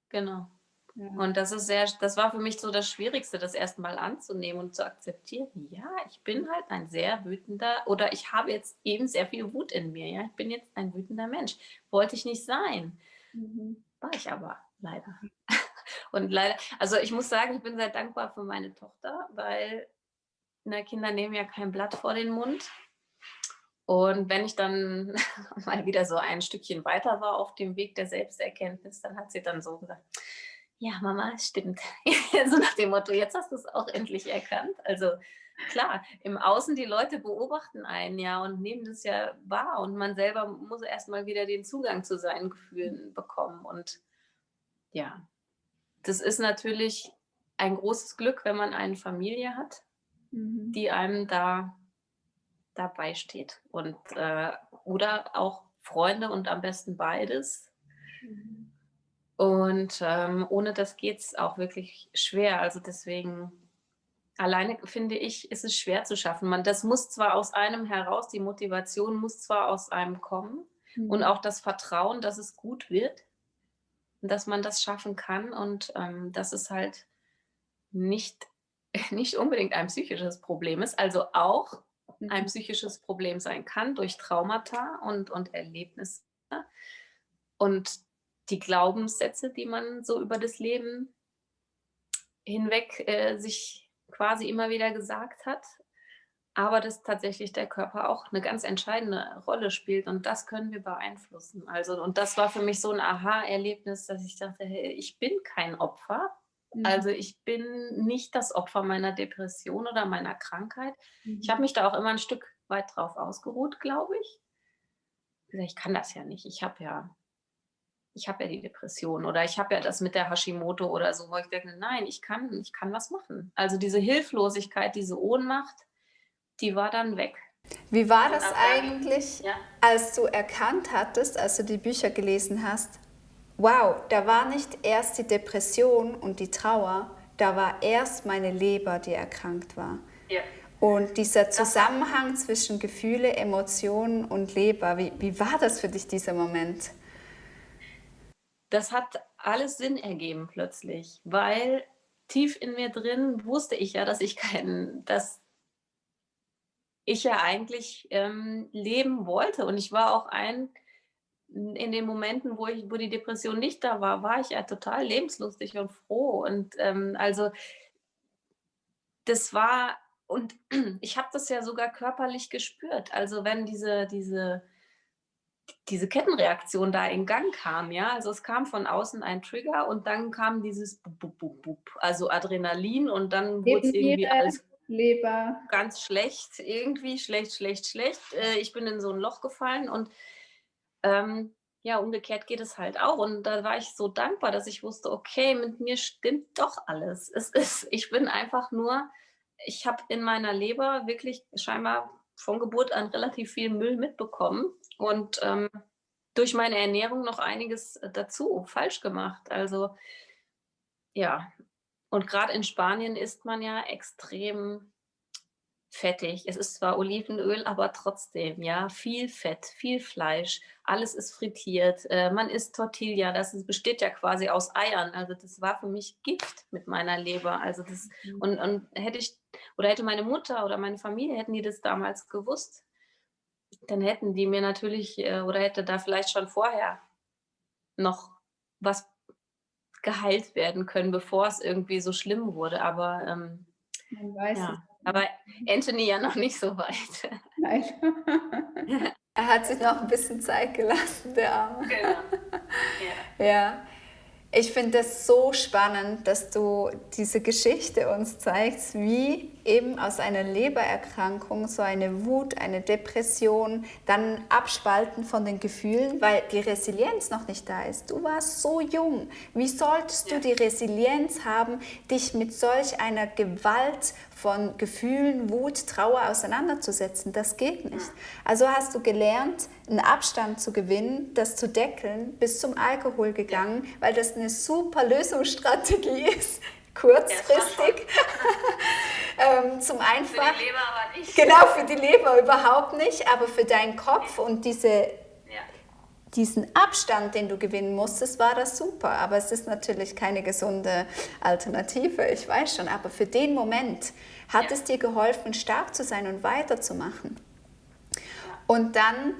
genau. Ja. Und das war für mich so das Schwierigste, das erst mal anzunehmen und zu akzeptieren. Ja, ich bin halt ein sehr wütender oder ich habe jetzt eben sehr viel Wut in mir, ja. Ich bin jetzt ein wütender Mensch. Wollte ich nicht sein, Mhm. war ich aber leider. Und leider, also, ich muss sagen, ich bin sehr dankbar für meine Tochter, weil, ne, Kinder nehmen ja kein Blatt vor den Mund. Und wenn ich dann mal wieder so ein Stückchen weiter war auf dem Weg der Selbsterkenntnis, dann hat sie dann so gesagt: „Ja, Mama, es stimmt.“ So nach dem Motto: „Jetzt hast du es auch endlich erkannt.“ Also, klar, im Außen die Leute beobachten einen ja und nehmen das ja wahr und man selber muss erst mal wieder den Zugang zu seinen Gefühlen bekommen. Und ja, das ist natürlich ein großes Glück, wenn man eine Familie hat, Mhm. die einem da dabei steht und, oder auch Freunde und am besten beides. Mhm. Und ohne das geht es auch wirklich schwer. Also deswegen alleine finde ich, ist es schwer zu schaffen. Das muss zwar aus einem heraus, die Motivation muss zwar aus einem kommen und Mhm. auch das Vertrauen, dass es gut wird, dass man das schaffen kann und dass es halt nicht, nicht unbedingt ein psychisches Problem ist, also auch ein Mhm. psychisches Problem sein kann durch Traumata und Erlebnisse und die Glaubenssätze, die man so über das Leben hinweg sich quasi immer wieder gesagt hat, aber dass tatsächlich der Körper auch eine ganz entscheidende Rolle spielt und das können wir beeinflussen. Also und das war für mich so ein Aha-Erlebnis, dass ich dachte: „Hey, ich bin kein Opfer. Mhm. Also, ich bin nicht das Opfer meiner Depression oder meiner Krankheit.“ Ich Mhm. habe mich da auch immer ein Stück weit drauf ausgeruht, glaube ich. Gesagt: „Ich kann das ja nicht. Ich habe ja die Depression oder ich habe ja das mit der Hashimoto oder so“, wo ich denke: „Nein, ich kann was machen.“ Also, diese Hilflosigkeit, diese Ohnmacht, die war dann weg. Wie war Und das ab da ging eigentlich, ja. als du erkannt hattest, als du die Bücher gelesen hast? Wow, da war nicht erst die Depression und die Trauer, da war erst meine Leber, die erkrankt war. Ja. Und dieser Das hat Zusammenhang zwischen Gefühle, Emotionen und Leber, wie war das für dich, dieser Moment? das hat alles Sinn ergeben plötzlich, weil tief in mir drin wusste ich ja, dass ich ja eigentlich, leben wollte und ich war auch in den Momenten, wo die Depression nicht da war, war ich ja total lebenslustig und froh und, also, das war und ich habe das ja sogar körperlich gespürt. Also, wenn diese Kettenreaktion da in Gang kam, ja. Also, es kam von außen ein Trigger und dann kam dieses Bup, Bup, Bup, Bup, also Adrenalin und dann wurde es irgendwie Nebenniere, alles Leber. ganz schlecht, irgendwie schlecht, schlecht, schlecht. Ich bin in so ein Loch gefallen und, ja, umgekehrt geht es halt auch. Und da war ich so dankbar, dass ich wusste: „Okay, mit mir stimmt doch alles.“ Ich bin einfach nur ich habe in meiner Leber wirklich scheinbar von Geburt an relativ viel Müll mitbekommen und, durch meine Ernährung noch einiges dazu falsch gemacht. Also, ja. Und gerade in Spanien isst man ja extrem fettig. Es ist zwar Olivenöl, aber trotzdem, ja, viel Fett, viel Fleisch, alles ist frittiert. Man isst Tortilla, besteht ja quasi aus Eiern. Also, das war für mich Gift mit meiner Leber. Also, das und hätte meine Mutter oder meine Familie hätten die das damals gewusst, dann hätten die mir natürlich oder hätte da vielleicht schon vorher noch was geheilt werden können, bevor es irgendwie so schlimm wurde. Aber, Man weiß es ja, aber nicht. Anthony ja noch nicht so weit. Nein. Er hat sich noch ein bisschen Zeit gelassen, der Arme. Genau, ja. Ja, ich finde es so spannend, dass du diese Geschichte uns zeigst, wie eben aus einer Lebererkrankung so eine Wut, eine Depression, dann Abspalten von den Gefühlen, weil die Resilienz noch nicht da ist. Du warst so jung. Wie solltest du Ja. die Resilienz haben, dich mit solch einer Gewalt von Gefühlen, Wut, Trauer auseinanderzusetzen? Das geht nicht. Also hast du gelernt, einen Abstand zu gewinnen, das zu deckeln, bis zum Alkohol gegangen, weil das eine super Lösungsstrategie ist, kurzfristig. Zum Für einfach, die Leber aber nicht. genau, für die Leber überhaupt nicht, aber für deinen Kopf und Ja, diesen Abstand, den du gewinnen musstest, war das super. Aber es ist natürlich keine gesunde Alternative, ich weiß schon. Aber für den Moment hat ja, es dir geholfen, stark zu sein und weiterzumachen. ja, Und dann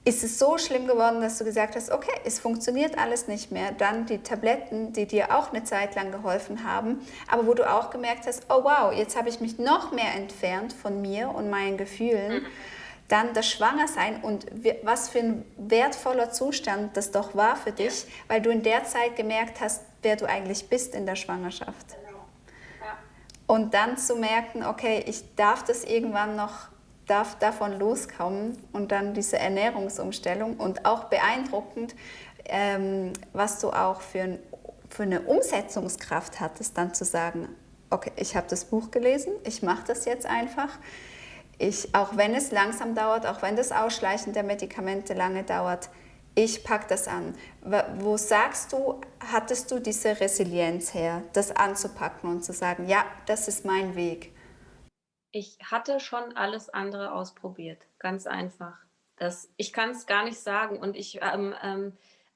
ist es so schlimm geworden, dass du gesagt hast, okay, es funktioniert alles nicht mehr. Dann die Tabletten, die dir auch eine Zeit lang geholfen haben, aber wo du auch gemerkt hast, oh wow, jetzt habe ich mich noch mehr entfernt von mir und meinen Gefühlen. Dann das Schwangersein und was für ein wertvoller Zustand das doch war für dich, weil du in der Zeit gemerkt hast, wer du eigentlich bist in der Schwangerschaft. genau. Ja, Und dann zu merken, okay, ich darf das irgendwann noch, darf davon loskommen und dann diese Ernährungsumstellung und auch beeindruckend, was du auch für eine Umsetzungskraft hattest, dann zu sagen, okay, ich habe das Buch gelesen, ich mache das jetzt einfach. Auch wenn es langsam dauert, auch wenn das Ausschleichen der Medikamente lange dauert, ich packe das an. Wo sagst du, hattest du diese Resilienz her, das anzupacken und zu sagen, ja, das ist mein Weg? Ich hatte schon alles andere ausprobiert, ganz einfach. Ich kann es gar nicht sagen und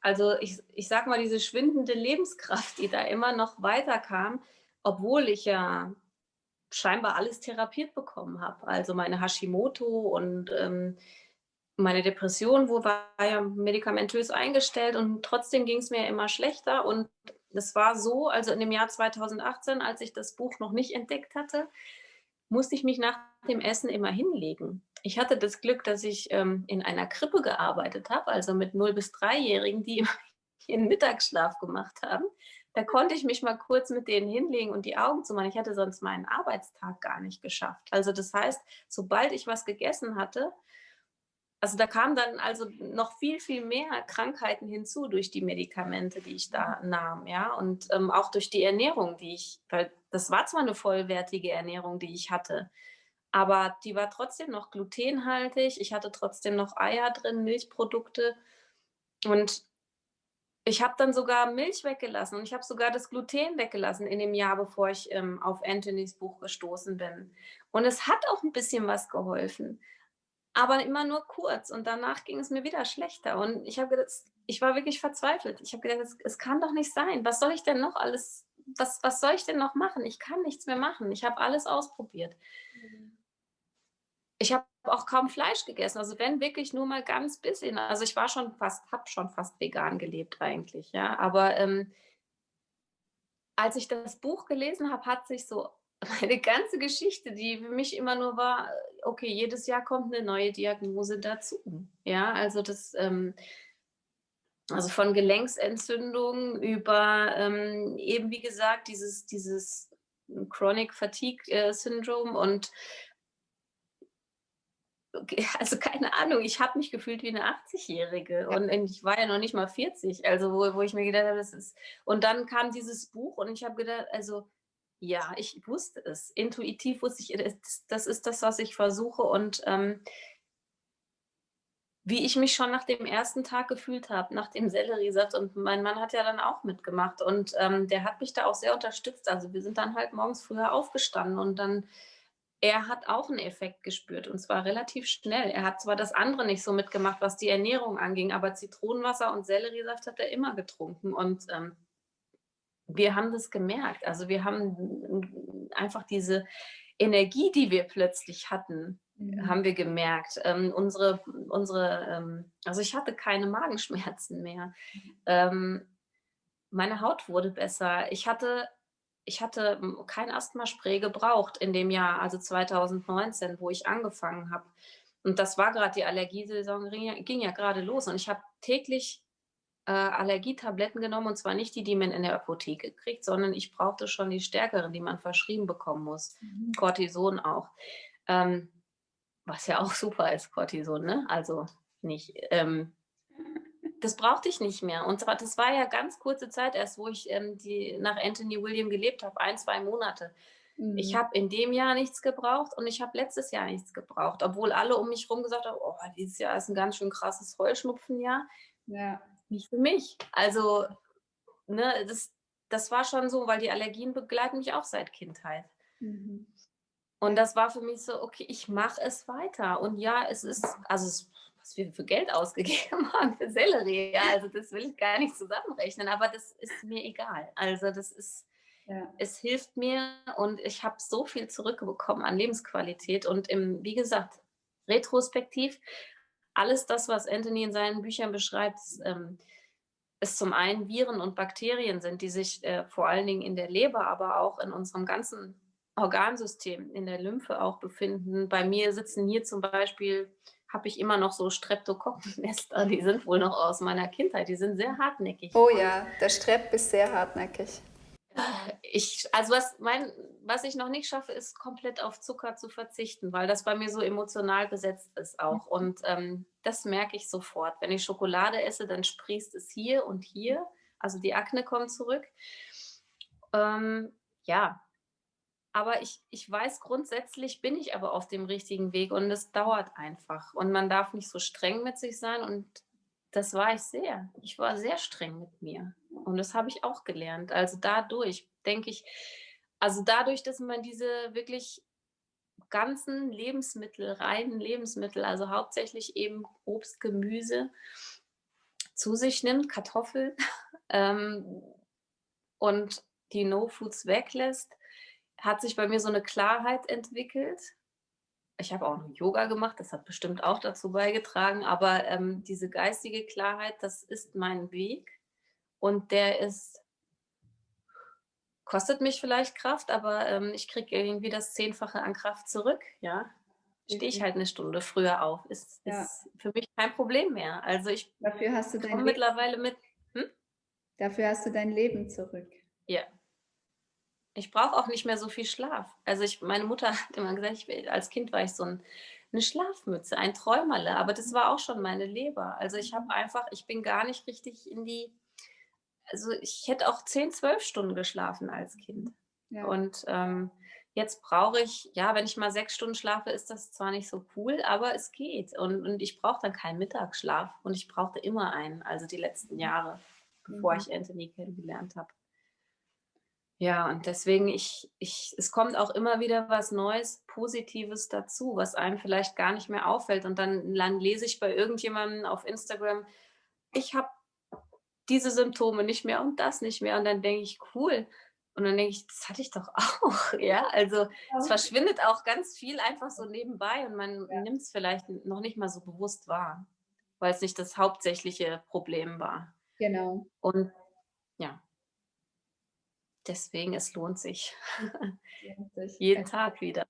also ich sage mal, diese schwindende Lebenskraft, die da immer noch weiterkam, obwohl ich ja scheinbar alles therapiert bekommen habe. Also meine Hashimoto und, meine Depression war ja medikamentös eingestellt und trotzdem ging es mir immer schlechter und das war so, also in dem Jahr 2018, als ich das Buch noch nicht entdeckt hatte, musste ich mich nach dem Essen immer hinlegen. Ich hatte das Glück, dass ich, in einer Krippe gearbeitet habe, also mit 0 bis 3-Jährigen, die ihren Mittagsschlaf gemacht haben. Da konnte ich mich mal kurz mit denen hinlegen und die Augen zumachen. Ich hätte sonst meinen Arbeitstag gar nicht geschafft. Also, das heißt, sobald ich was gegessen hatte, also, da kamen dann also noch viel, viel mehr Krankheiten hinzu durch die Medikamente, die ich da nahm, ja, und, auch durch die Ernährung, weil das war zwar eine vollwertige Ernährung, die ich hatte, aber die war trotzdem noch glutenhaltig. Ich hatte trotzdem noch Eier drin, Milchprodukte und ich habe dann sogar Milch weggelassen und ich habe sogar das Gluten weggelassen in dem Jahr, bevor ich, auf Anthonys Buch gestoßen bin. Und es hat auch ein bisschen was geholfen, aber immer nur kurz und danach ging es mir wieder schlechter und ich habe gedacht, ich war wirklich verzweifelt. Ich habe gedacht: „Es kann doch nicht sein. Was soll ich denn noch alles was soll ich denn noch machen? Ich kann nichts mehr machen. Ich habe alles ausprobiert.“ Ich habe auch kaum Fleisch gegessen, also wenn wirklich nur mal ganz bisschen. Also, ich war schon fast habe schon fast vegan gelebt eigentlich, ja, aber, als ich das Buch gelesen habe, hat sich so meine ganze Geschichte, die für mich immer nur war, okay, jedes Jahr kommt eine neue Diagnose dazu. Ja, also von Gelenksentzündung über, eben wie gesagt, dieses Chronic Fatigue, Syndrome und also keine Ahnung, ich habe mich gefühlt wie eine 80-Jährige Ja. und ich war ja noch nicht mal 40, also wo ich mir gedacht habe, das ist und dann kam dieses Buch und ich habe gedacht, also ja, ich wusste es. Intuitiv wusste ich, das ist das, was ich versuche und, wie ich mich schon nach dem ersten Tag gefühlt habe, nach dem Selleriesaft und mein Mann hat ja dann auch mitgemacht und, der hat mich da auch sehr unterstützt. Also, wir sind dann halt morgens früher aufgestanden und dann er hat auch 'n Effekt gespürt und zwar relativ schnell. Er hat zwar das andere nicht so mitgemacht, was die Ernährung anging, aber Zitronenwasser und Selleriesaft hat er immer getrunken und, wir haben das gemerkt. Also, wir haben einfach diese Energie, die wir plötzlich hatten, Mhm. haben wir gemerkt. Also, ich hatte keine Magenschmerzen mehr. Ähm, meine Haut wurde besser. Ich hatte kein Asthmaspray gebraucht in dem Jahr, also 2019, wo ich angefangen habe. Und das war gerade die Allergiesaison ging ja grade los und ich habe täglich, Allergietabletten genommen und zwar nicht die, die man in der Apotheke kriegt, sondern ich brauchte schon die stärkeren, die man verschrieben bekommen muss. Mhm. Cortison auch. Ähm, was ja auch super ist, Cortison, ne? Also nicht das brauchte ich nicht mehr. Und zwar das war ja ganz kurze Zeit erst, wo ich, die nach Anthony William gelebt habe, 1, 2 Monate. Ich Mhm. habe in dem Jahr nichts gebraucht und ich habe letztes Jahr nichts gebraucht, obwohl alle um mich rum gesagt haben: „Oh, dieses Jahr ist ein ganz schön krasses Heuschnupfenjahr.“ Ja. Nicht für mich. Also, ne, das war schon so, weil die Allergien begleiten mich auch seit Kindheit. Mhm. Und das war für mich so: „Okay, ich mache es weiter.“ Und ja, es ist also, was wir für Geld ausgegeben haben für Sellerie, ja, also, das will ich gar nicht zusammenrechnen, aber das ist mir egal. Also, Ja. es hilft mir und ich habe so viel zurückbekommen an Lebensqualität und wie gesagt, retrospektiv, alles das, was Anthony in seinen Büchern beschreibt, ist zum einen Viren und Bakterien sind, die sich, vor allen Dingen in der Leber, aber auch in unserem ganzen Organsystem, in der Lymphe auch befinden. Bei mir sitzen hier zum Beispiel habe ich immer noch so Streptokokkennester, die sind wohl noch aus meiner Kindheit, die sind sehr hartnäckig Oh und ja, der Strepp ist sehr hartnäckig. also was ich noch nicht schaffe, ist komplett auf Zucker zu verzichten, weil das bei mir so emotional besetzt ist auch. Und das merke ich sofort. Wenn ich Schokolade esse, dann sprießt es hier und hier. Also die Akne kommt zurück. Ähm, ja, aber ich weiß, grundsätzlich bin ich aber auf dem richtigen Weg und es dauert einfach. Und man darf nicht so streng mit sich sein und das war ich sehr. Ich war sehr streng mit mir und das habe ich auch gelernt. Also, dadurch denke ich, also, dadurch, dass man diese wirklich ganzen Lebensmittel, reinen Lebensmittel, also hauptsächlich eben Obst, Gemüse zu sich nimmt, Kartoffeln, ähm, und die No-Foods weglässt, hat sich bei mir so eine Klarheit entwickelt. Ich habe auch noch Yoga gemacht, das hat bestimmt auch dazu beigetragen, aber, diese geistige Klarheit, das ist mein Weg und der ist kostet mich vielleicht Kraft, aber, ich kriege irgendwie das Zehnfache an Kraft zurück, ja. Stehe ich Definitiv. halt 'ne Stunde früher auf, Ja, ist für mich kein Problem mehr. Also, ich dafür hast du dein komme Leben, mittlerweile mit hm? dafür hast du dein Leben zurück. Ja. Ich brauche auch nicht mehr so viel Schlaf. Also, meine Mutter hat immer gesagt, als Kind war ich so 'ne Schlafmütze, ein Träumerle, aber das war auch schon meine Leber. Also, ich bin gar nicht richtig in die, also, ich hätte auch 10, 12 Stunden geschlafen als Kind. Ja, Und, jetzt brauche ich, ja, wenn ich mal 6 Stunden schlafe, ist das zwar nicht so cool, aber es geht. Und ich brauche dann keinen Mittagsschlaf und ich brauchte immer einen, also die letzten Jahre, bevor mhm. ich Anthony kennengelernt habe. Ja, und deswegen es kommt auch immer wieder was Neues, Positives dazu, was einem vielleicht gar nicht mehr auffällt. Und dann lese ich bei irgendjemandem auf Instagram: „Ich habe diese Symptome nicht mehr und das nicht mehr." Und dann denke ich: „Cool." Und dann denke ich: „Das hatte ich doch auch." Ja, also, es Ja, verschwindet auch ganz viel einfach so nebenbei und man ja, nimmt es vielleicht noch nicht mal so bewusst wahr, weil es nicht das hauptsächliche Problem war. genau. Und ja, deswegen, es lohnt sich. Richtig. Jeden Tag wieder.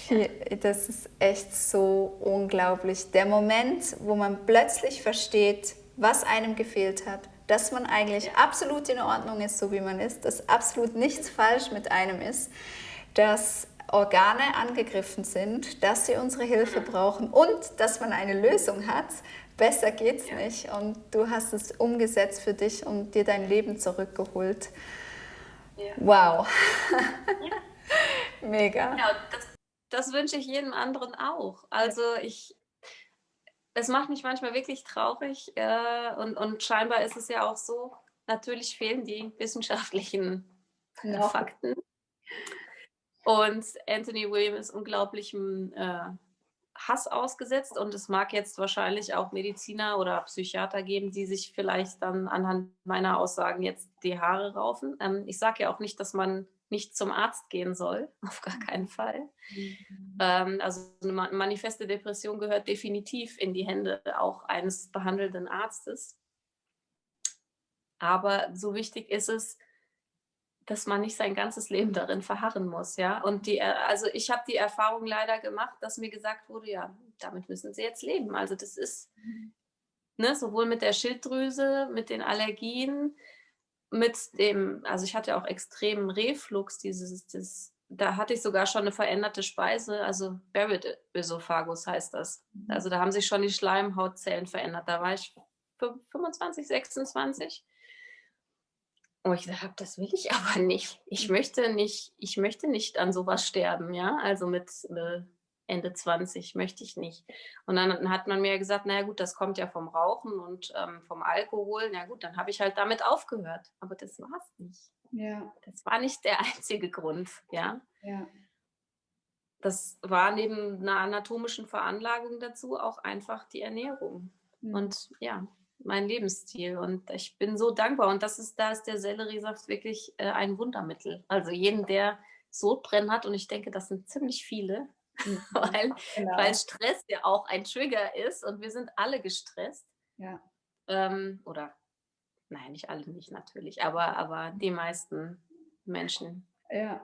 Ja. Viel, das ist echt so unglaublich. Der Moment, wo man plötzlich versteht, was einem gefehlt hat, dass man eigentlich Ja. absolut in Ordnung ist, so wie man ist, dass absolut nichts falsch mit einem ist, dass Organe angegriffen sind, dass sie unsere Hilfe Mhm. brauchen und dass man eine Lösung hat. Besser geht's Ja. nicht. Und du hast es umgesetzt für dich und dir dein Leben zurückgeholt. Ja. Wow, Ja. mega. Ja, und das wünsche ich jedem anderen auch. Also, es macht mich manchmal wirklich traurig, und scheinbar ist es ja auch so, natürlich fehlen die wissenschaftlichen Noch. Fakten und Anthony William ist unglaublichem, Hass ausgesetzt und es mag jetzt wahrscheinlich auch Mediziner oder Psychiater geben, die sich vielleicht dann anhand meiner Aussagen jetzt die Haare raufen. Ich sage ja auch nicht, dass man nicht zum Arzt gehen soll, auf gar keinen Fall. Also eine manifeste Depression gehört definitiv in die Hände auch eines behandelnden Arztes. Aber so wichtig ist es, dass man nicht sein ganzes Leben darin verharren muss, ja. Und also ich habe die Erfahrung leider gemacht, dass mir gesagt wurde, ja, damit müssen Sie jetzt leben. Also das ist, ne, sowohl mit der Schilddrüse, mit den Allergien, also ich hatte auch extremen Reflux, da hatte ich sogar schon eine veränderte Speise, also Barrett Esophagus heißt das. Also da haben sich schon die Schleimhautzellen verändert. Da war ich 25, 26. Wo ich gesagt habe: „Das will ich aber nicht. Ich möchte nicht an so was sterben, ja? Also, mit, Ende 20 möchte ich nicht." Und dann hat man mir gesagt: „Na ja gut, das kommt ja vom Rauchen und, vom Alkohol." Na gut, dann habe ich halt damit aufgehört. Aber das war's nicht. Ja, Das war nicht der einzige Grund, ja? ja. Das war neben 'ner anatomischen Veranlagung dazu auch einfach die Ernährung Mhm. und ja, mein Lebensstil. Und ich bin so dankbar und da ist der Selleriesaft wirklich, ein Wundermittel. Also, jeden, der Sodbrennen hat und ich denke, das sind ziemlich viele, Mhm. weil Genau. Stress ja auch ein Trigger ist und wir sind alle gestresst. Ja, Oder nein, nicht alle nicht natürlich, aber die meisten Menschen ja,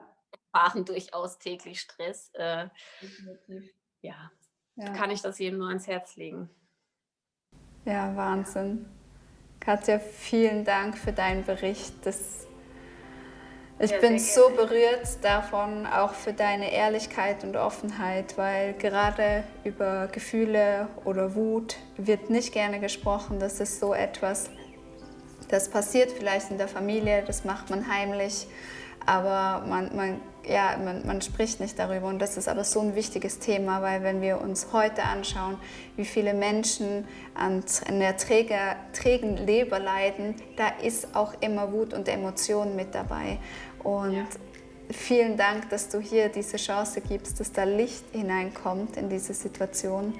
erfahren durchaus täglich Stress. definitiv. Ja, Ja, kann ich das jedem nur ans Herz legen. ja, Ja, Wahnsinn. Katja, vielen Dank für deinen Bericht. Ich ja, bin sehr so gerne. berührt davon, auch für deine Ehrlichkeit und Offenheit, weil gerade über Gefühle oder Wut wird nicht gerne gesprochen. Das ist so etwas, das passiert vielleicht in der Familie, das macht man heimlich, aber man ja, man spricht nicht darüber und das ist aber so ein wichtiges Thema, weil wenn wir uns heute anschauen, wie viele Menschen an einer trägen Leber leiden, da ist auch immer Wut und Emotionen mit dabei. Und vielen Dank, dass du hier diese Chance gibst, dass da Licht hineinkommt in diese Situation.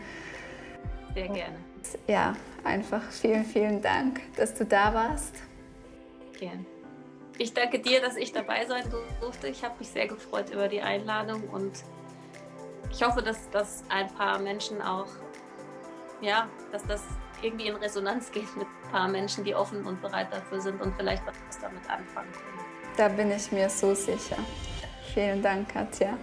Sehr gerne. Und ja, einfach vielen, vielen Dank, dass du da warst. Gerne. Ich danke dir, dass ich dabei sein durfte. Ich habe mich sehr gefreut über die Einladung und ich hoffe, dass das ein paar Menschen auch, ja, dass das irgendwie in Resonanz geht mit ein paar Menschen, die offen und bereit dafür sind und vielleicht was damit anfangen können. Da bin ich mir so sicher. Vielen Dank, Katja.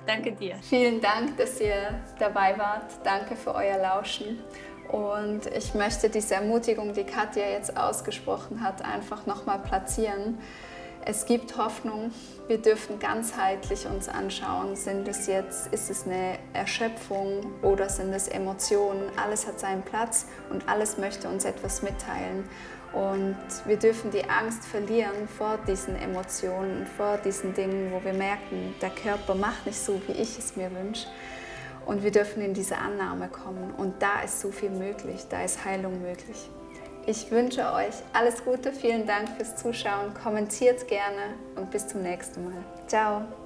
Danke dir. Vielen Dank, dass ihr dabei wart. Danke für euer Lauschen. Und ich möchte diese Ermutigung, die Katja jetzt ausgesprochen hat, einfach nochmal platzieren. Es gibt Hoffnung. Wir dürfen ganzheitlich uns anschauen. Ist es eine Erschöpfung oder sind es Emotionen? Alles hat seinen Platz und alles möchte uns etwas mitteilen. Und wir dürfen die Angst verlieren vor diesen Emotionen, vor diesen Dingen, wo wir merken, der Körper macht nicht so, wie ich es mir wünsche. Und wir dürfen in diese Annahme kommen. Und da ist so viel möglich, da ist Heilung möglich. Ich wünsche euch alles Gute, vielen Dank fürs Zuschauen. Kommentiert gerne und bis zum nächsten Mal. Ciao!